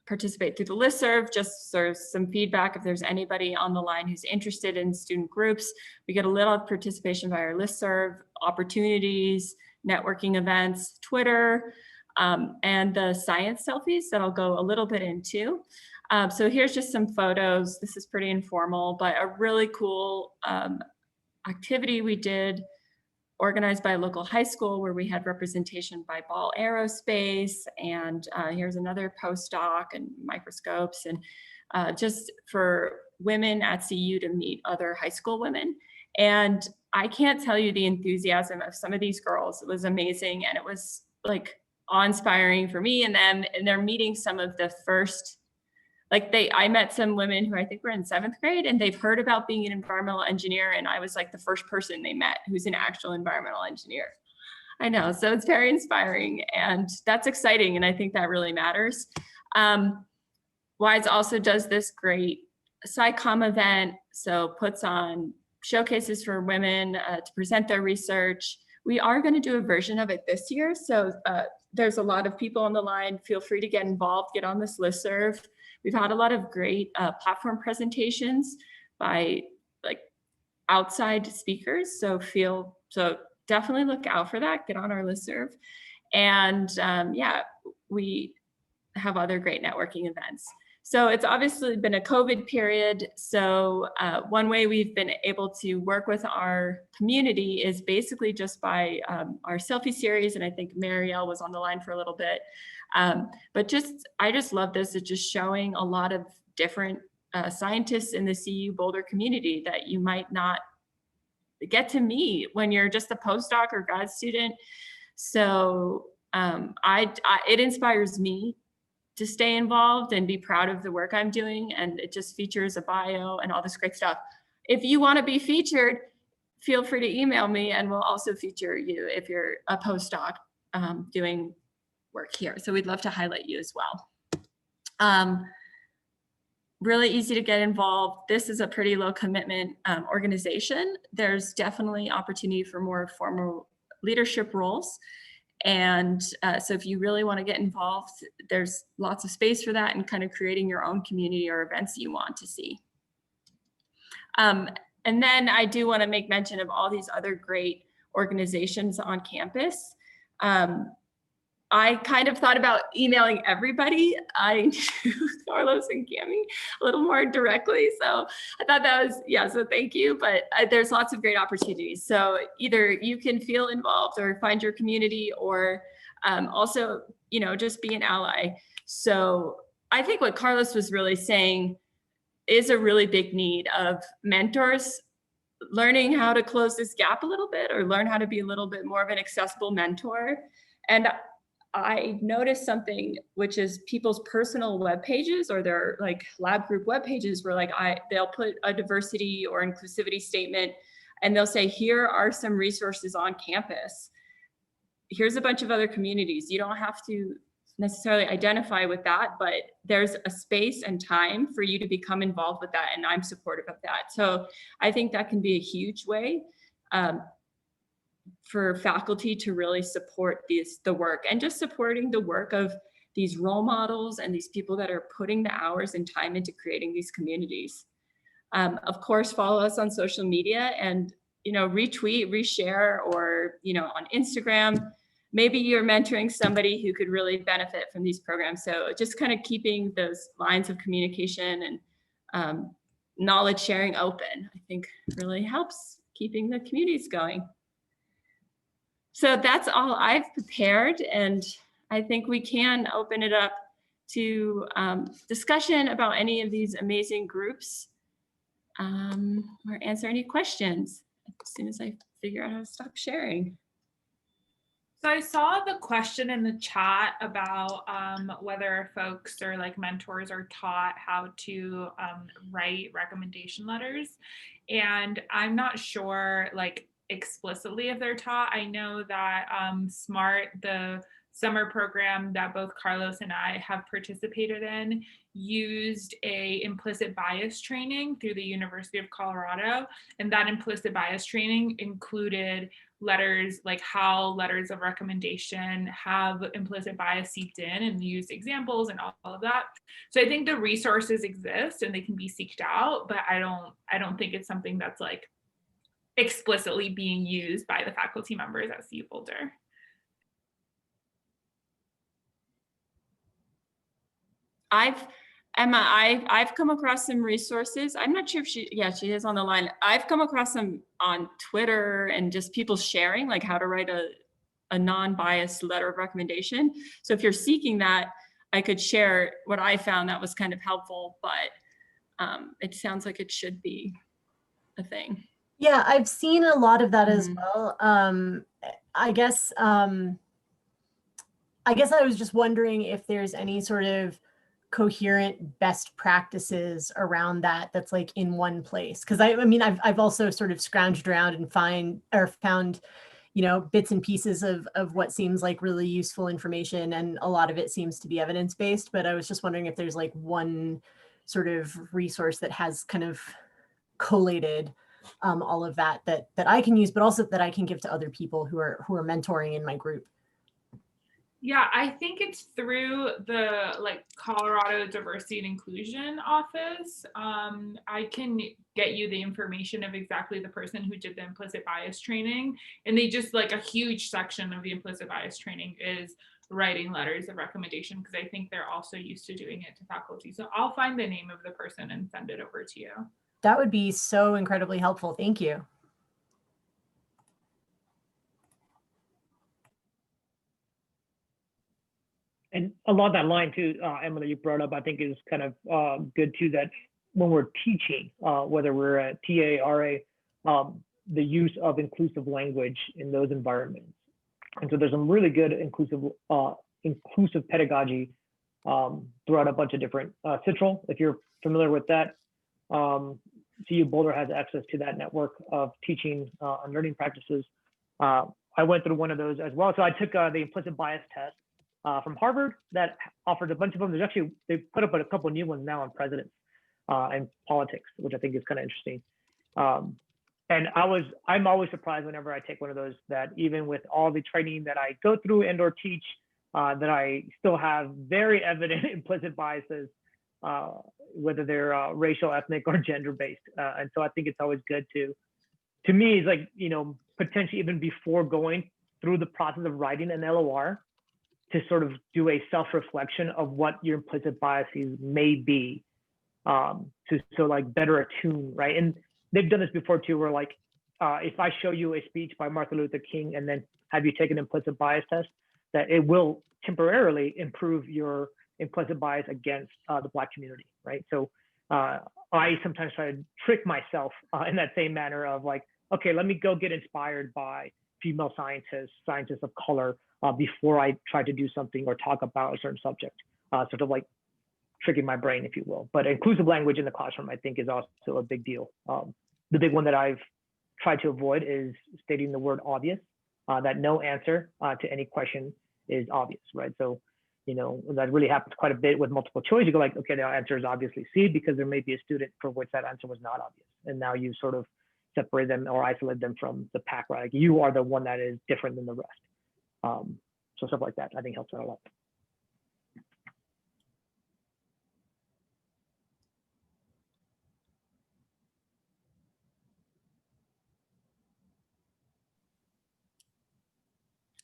participate through the listserv, just sort of some feedback if there's anybody on the line who's interested in student groups. We get a little participation via our listserv, opportunities, networking events, Twitter, and the science selfies that I'll go a little bit into. So here's just some photos. This is pretty informal, but a really cool activity we did organized by a local high school where we had representation by Ball Aerospace, and here's another postdoc and microscopes, and just for women at CU to meet other high school women. And I can't tell you the enthusiasm of some of these girls. It was amazing, and it was like awe-inspiring for me and them, and they're meeting some of the first, I met some women who I think were in 7th grade, and they've heard about being an environmental engineer, and I was like the first person they met who's an actual environmental engineer. I know, so it's very inspiring, and that's exciting, and I think that really matters. WISE also does this great SciComm event, so puts on showcases for women to present their research. We are going to do a version of it this year. So there's a lot of people on the line. Feel free to get involved, get on this listserv. We've had a lot of great platform presentations by like outside speakers. So definitely look out for that, get on our listserv. And yeah, we have other great networking events. So it's obviously been a COVID period. So one way we've been able to work with our community is basically just by our selfie series. And I think Marielle was on the line for a little bit. But I just love this. It's just showing a lot of different scientists in the CU Boulder community that you might not get to meet when you're just a postdoc or grad student. So it inspires me to stay involved and be proud of the work I'm doing. And it just features a bio and all this great stuff. If you want to be featured, feel free to email me and we'll also feature you if you're a postdoc doing work here. So we'd love to highlight you as well. Really easy to get involved. This is a pretty low commitment organization. There's definitely opportunity for more formal leadership roles. And so if you really want to get involved, there's lots of space for that and kind of creating your own community or events you want to see. And then I do want to make mention of all these other great organizations on campus. I kind of thought about emailing everybody. I knew Carlos and Cami a little more directly. So I thought that was, yeah, so thank you. But there's lots of great opportunities. So either you can feel involved or find your community or also, you know, just be an ally. So I think what Carlos was really saying is a really big need of mentors learning how to close this gap a little bit or learn how to be a little bit more of an accessible mentor. And I noticed something, which is people's personal web pages or their like lab group web pages where like they'll put a diversity or inclusivity statement and they'll say, here are some resources on campus. Here's a bunch of other communities. You don't have to necessarily identify with that, but there's a space and time for you to become involved with that. And I'm supportive of that. So I think that can be a huge way for faculty to really support the work and just supporting the work of these role models and these people that are putting the hours and time into creating these communities. Of course, follow us on social media and, you know, retweet, reshare, or, you know, on Instagram. Maybe you're mentoring somebody who could really benefit from these programs. So just kind of keeping those lines of communication and knowledge sharing open, I think really helps keeping the communities going. So that's all I've prepared, and I think we can open it up to discussion about any of these amazing groups or answer any questions as soon as I figure out how to stop sharing. So I saw the question in the chat about whether folks or like mentors are taught how to write recommendation letters, and I'm not sure like explicitly if they're taught. I know that SMART, the summer program that both Carlos and I have participated in, used a implicit bias training through the University of Colorado, and that implicit bias training included letters, like how letters of recommendation have implicit bias seeped in and use examples and all of that. So I think the resources exist and they can be seeked out, but I don't think it's something that's like explicitly being used by the faculty members at CU Boulder. I've come across some resources. I'm not sure if she is on the line. I've come across some on Twitter and just people sharing like how to write a non-biased letter of recommendation. So if you're seeking that, I could share what I found that was kind of helpful, but it sounds like it should be a thing. Yeah, I've seen a lot of that as well. I guess I was just wondering if there's any sort of coherent best practices around that's like in one place. Because I mean, I've also sort of scrounged around and found, you know, bits and pieces of what seems like really useful information, and a lot of it seems to be evidence-based. But I was just wondering if there's like one sort of resource that has kind of collated all of that I can use, but also that I can give to other people who are mentoring in my group? Yeah, I think it's through the Colorado Diversity and Inclusion Office. I can get you the information of exactly the person who did the implicit bias training. And they just a huge section of the implicit bias training is writing letters of recommendation, because I think they're also used to doing it to faculty. So I'll find the name of the person and send it over to you. That would be so incredibly helpful. Thank you. And along that line too, Emily, you brought up, I think is kind of good too, that when we're teaching, whether we're at TA, RA, the use of inclusive language in those environments. And so there's some really good inclusive pedagogy throughout a bunch of different, CITRL, if you're familiar with that. CU Boulder has access to that network of teaching and learning practices. I went through one of those as well. So I took the implicit bias test from Harvard that offers a bunch of them. There's actually, they put up a couple new ones now on presidents and politics, which I think is kind of interesting. And I'm always surprised whenever I take one of those, that even with all the training that I go through and or teach, that I still have very evident implicit biases, whether they're racial, ethnic, or gender-based. And so I think it's always good to me, it's like, potentially even before going through the process of writing an LOR, to sort of do a self-reflection of what your implicit biases may be, to better attune, right? And they've done this before too, where if I show you a speech by Martin Luther King and then have you take an implicit bias test, that it will temporarily improve your implicit bias against the Black community, right? So I sometimes try to trick myself in that same manner of okay, let me go get inspired by female scientists of color, before I try to do something or talk about a certain subject, sort of tricking my brain, if you will. But inclusive language in the classroom, I think, is also a big deal. The big one that I've tried to avoid is stating the word obvious, that no answer to any question is obvious, right? So, that really happens quite a bit with multiple choice. You go okay, the answer is obviously C, because there may be a student for which that answer was not obvious. And now you sort of separate them or isolate them from the pack, right? You are the one that is different than the rest. So stuff like that, I think, helps out a lot.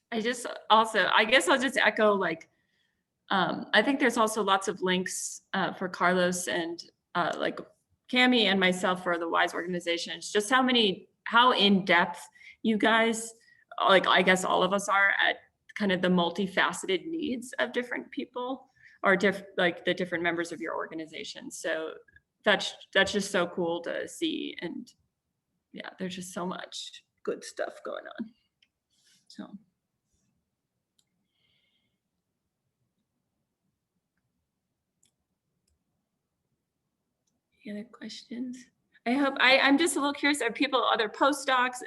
I guess I'll just echo I think there's also lots of links for Carlos and Cami and myself for the WISE organizations, just how in depth you guys, I guess all of us are at kind of the multifaceted needs of different people or the different members of your organization. So that's just so cool to see. And yeah, there's just so much good stuff going on. So. Any other questions? I'm just a little curious, are other postdocs?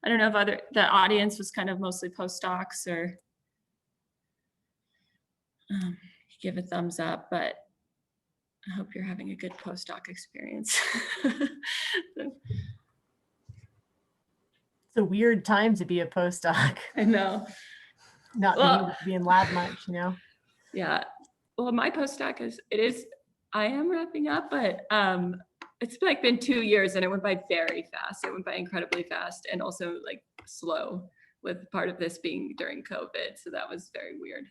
I don't know if the audience was kind of mostly postdocs, or give a thumbs up, but I hope you're having a good postdoc experience. It's a weird time to be a postdoc. I know. Not being able to be in lab much, Yeah. Well, my postdoc I am wrapping up, but it's been 2 years and it went by very fast. It went by incredibly fast, and also slow, with part of this being during COVID. So that was very weird.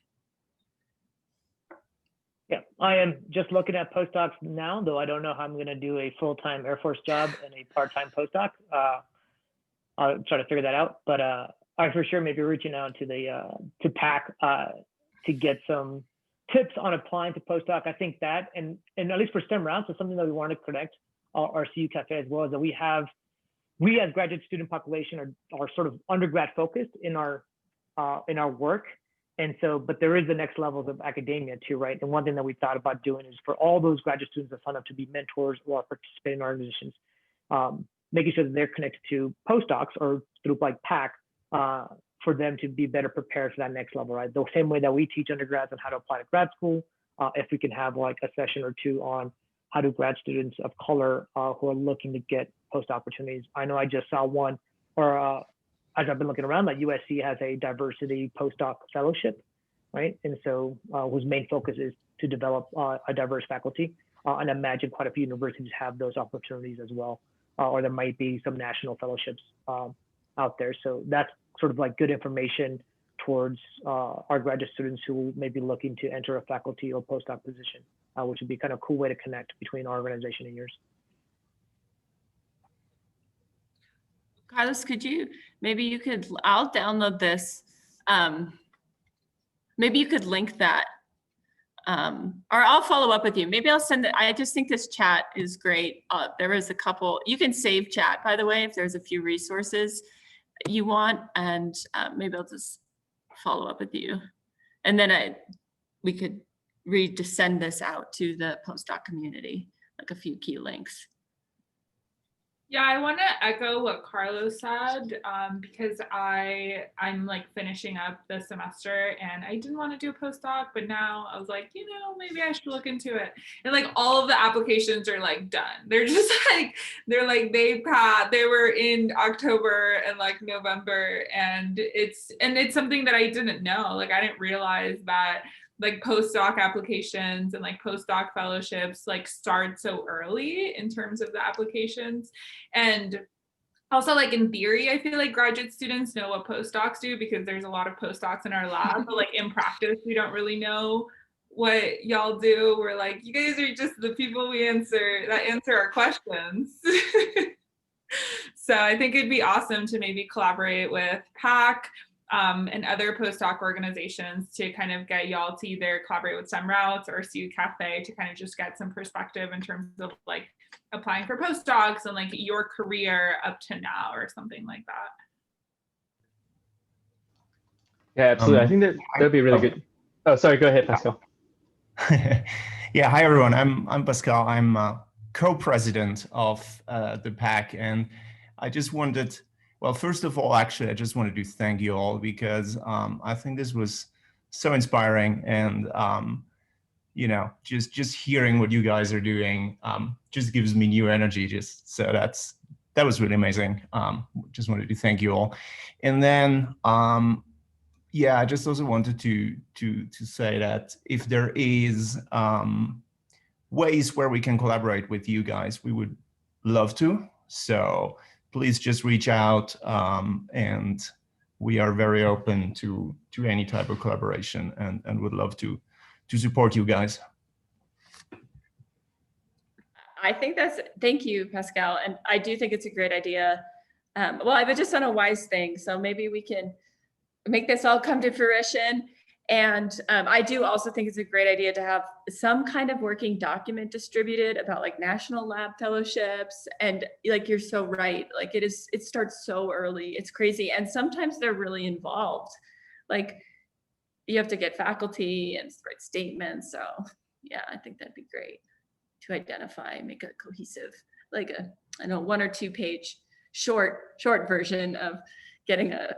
Yeah, I am just looking at postdocs now, though I don't know how I'm going to do a full-time Air Force job and a part-time postdoc. I'll try to figure that out, but I for sure may be reaching out to PAC to get some tips on applying to postdoc. I think that, and at least for STEM rounds, so something that we want to connect our CU Cafe as well, is that we as graduate student population are sort of undergrad focused in our work. And so, but there is the next levels of academia too, right? And one thing that we thought about doing is for all those graduate students that sign up to be mentors or participate in organizations, making sure that they're connected to postdocs or through PAC, for them to be better prepared for that next level, right? The same way that we teach undergrads on how to apply to grad school, if we can have a session or two on how do grad students of color who are looking to get post opportunities. I know I just saw one, or as I've been looking around, like USC has a diversity postdoc fellowship, right? And so whose main focus is to develop a diverse faculty. And I imagine quite a few universities have those opportunities as well, or there might be some national fellowships out there. So that's sort of like good information towards our graduate students who may be looking to enter a faculty or postdoc position, which would be kind of a cool way to connect between our organization and yours. Carlos, maybe you could, I'll download this. Maybe you could link that, or I'll follow up with you. Maybe I'll send it. I just think this chat is great. There is a couple, you can save chat, by the way, if there's a few resources you want, and maybe I'll just follow up with you. And then we could send this out to the postdoc community, like a few key links. Yeah, I want to echo what Carlos said, because I'm like finishing up the semester and I didn't want to do a postdoc, but now I was like, maybe I should look into it. And like all of the applications are like done. They're just like, they were in October and like November, and it's something that I didn't know. Like I didn't realize that like postdoc applications and like postdoc fellowships like start so early in terms of the applications. And also like in theory, I feel like graduate students know what postdocs do because there's a lot of postdocs in our lab, but like in practice, we don't really know what y'all do. We're like, you guys are just the people that answer our questions. So I think it'd be awesome to maybe collaborate with PAC, and other postdoc organizations to kind of get y'all to either collaborate with Some Routes or CU Cafe to kind of just get some perspective in terms of like applying for postdocs and like your career up to now or something like that. Yeah, absolutely. I think that'd be really good. Oh, sorry. Go ahead, Pascal. Yeah. Hi, everyone. I'm Pascal. I'm co-president of the PAC, and I just wanted. Well, first of all, actually, I just wanted to thank you all because I think this was so inspiring, and just hearing what you guys are doing just gives me new energy. That was really amazing. Just wanted to thank you all, and then yeah, I just also wanted to say that if there is ways where we can collaborate with you guys, we would love to. So please just reach out, and we are very open to any type of collaboration, and would love to support you guys. I think thank you, Pascal. And I do think it's a great idea. Well, I've just done a wise thing, so maybe we can make this all come to fruition. And I do also think it's a great idea to have some kind of working document distributed about like national lab fellowships. And like, you're so right. Like it starts so early. It's crazy. And sometimes they're really involved. Like you have to get faculty and write statements. So yeah, I think that'd be great to identify, make a cohesive, like I know 1 or 2 page short version of getting a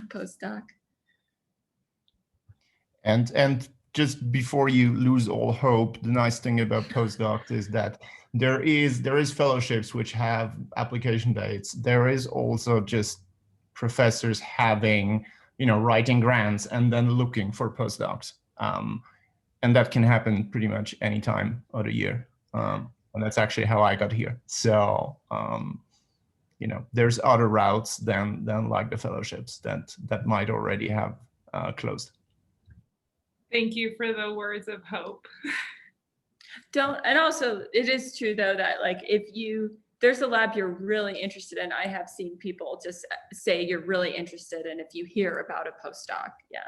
postdoc. And just before you lose all hope, the nice thing about postdocs is that there is fellowships which have application dates. There is also just professors having, writing grants and then looking for postdocs. And that can happen pretty much any time of the year. And that's actually how I got here. So, there's other routes than like the fellowships that might already have closed. Thank you for the words of hope. And also it is true though, that like, if there's a lab you're really interested in, I have seen people just say you're really interested in if you hear about a postdoc. Yeah.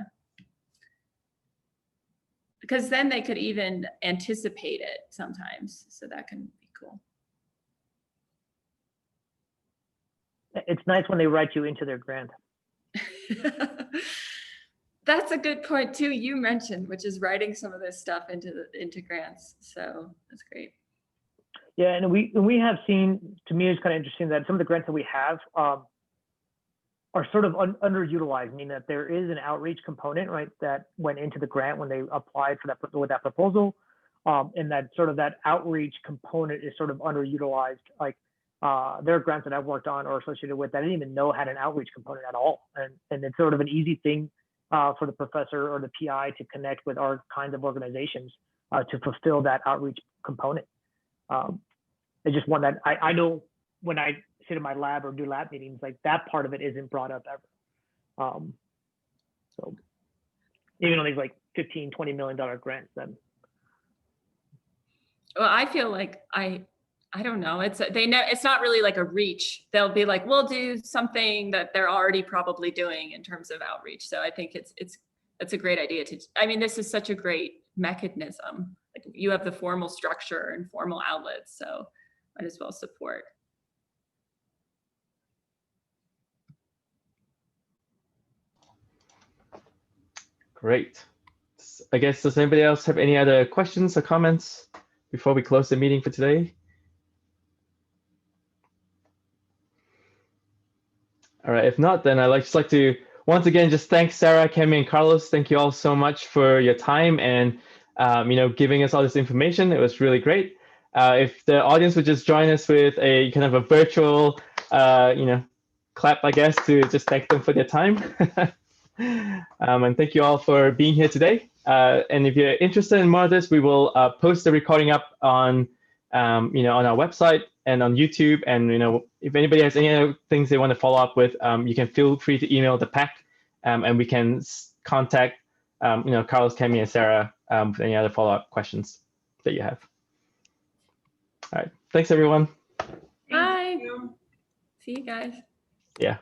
Because then they could even anticipate it sometimes. So that can be cool. It's nice when they write you into their grant. That's a good point too. You mentioned, which is writing some of this stuff into grants. So that's great. Yeah, and we have seen. To me, it's kind of interesting that some of the grants that we have are sort of underutilized. Meaning that there is an outreach component, right, that went into the grant when they applied for that with that proposal. and that sort of that outreach component is sort of underutilized. Like there are grants that I've worked on or associated with that I didn't even know had an outreach component at all. And it's sort of an easy thing for the professor or the PI to connect with our kinds of organizations to fulfill that outreach component. It's just one that I know when I sit in my lab or do lab meetings, like that part of it isn't brought up ever. So even on these like $15, $20 million grants, then. Well, I feel like I don't know. It's not really like a reach. They'll be like, we'll do something that they're already probably doing in terms of outreach. So I think it's a great idea I mean, this is such a great mechanism. Like you have the formal structure and formal outlets, so might as well support. Great. I guess, does anybody else have any other questions or comments before we close the meeting for today? All right, if not, then I'd just like to once again just thank Sarah, Cami, and Carlos. Thank you all so much for your time and giving us all this information. It was really great. If the audience would just join us with a kind of a virtual clap, I guess, to just thank them for their time. And thank you all for being here today. And if you're interested in more of this, we will post the recording up on on our website and on YouTube. And if anybody has any other things they want to follow up with, you can feel free to email the pack, and we can contact Carlos, Cami, and Sarah with any other follow-up questions that you have. All right, thanks everyone. Bye. See you guys. Yeah.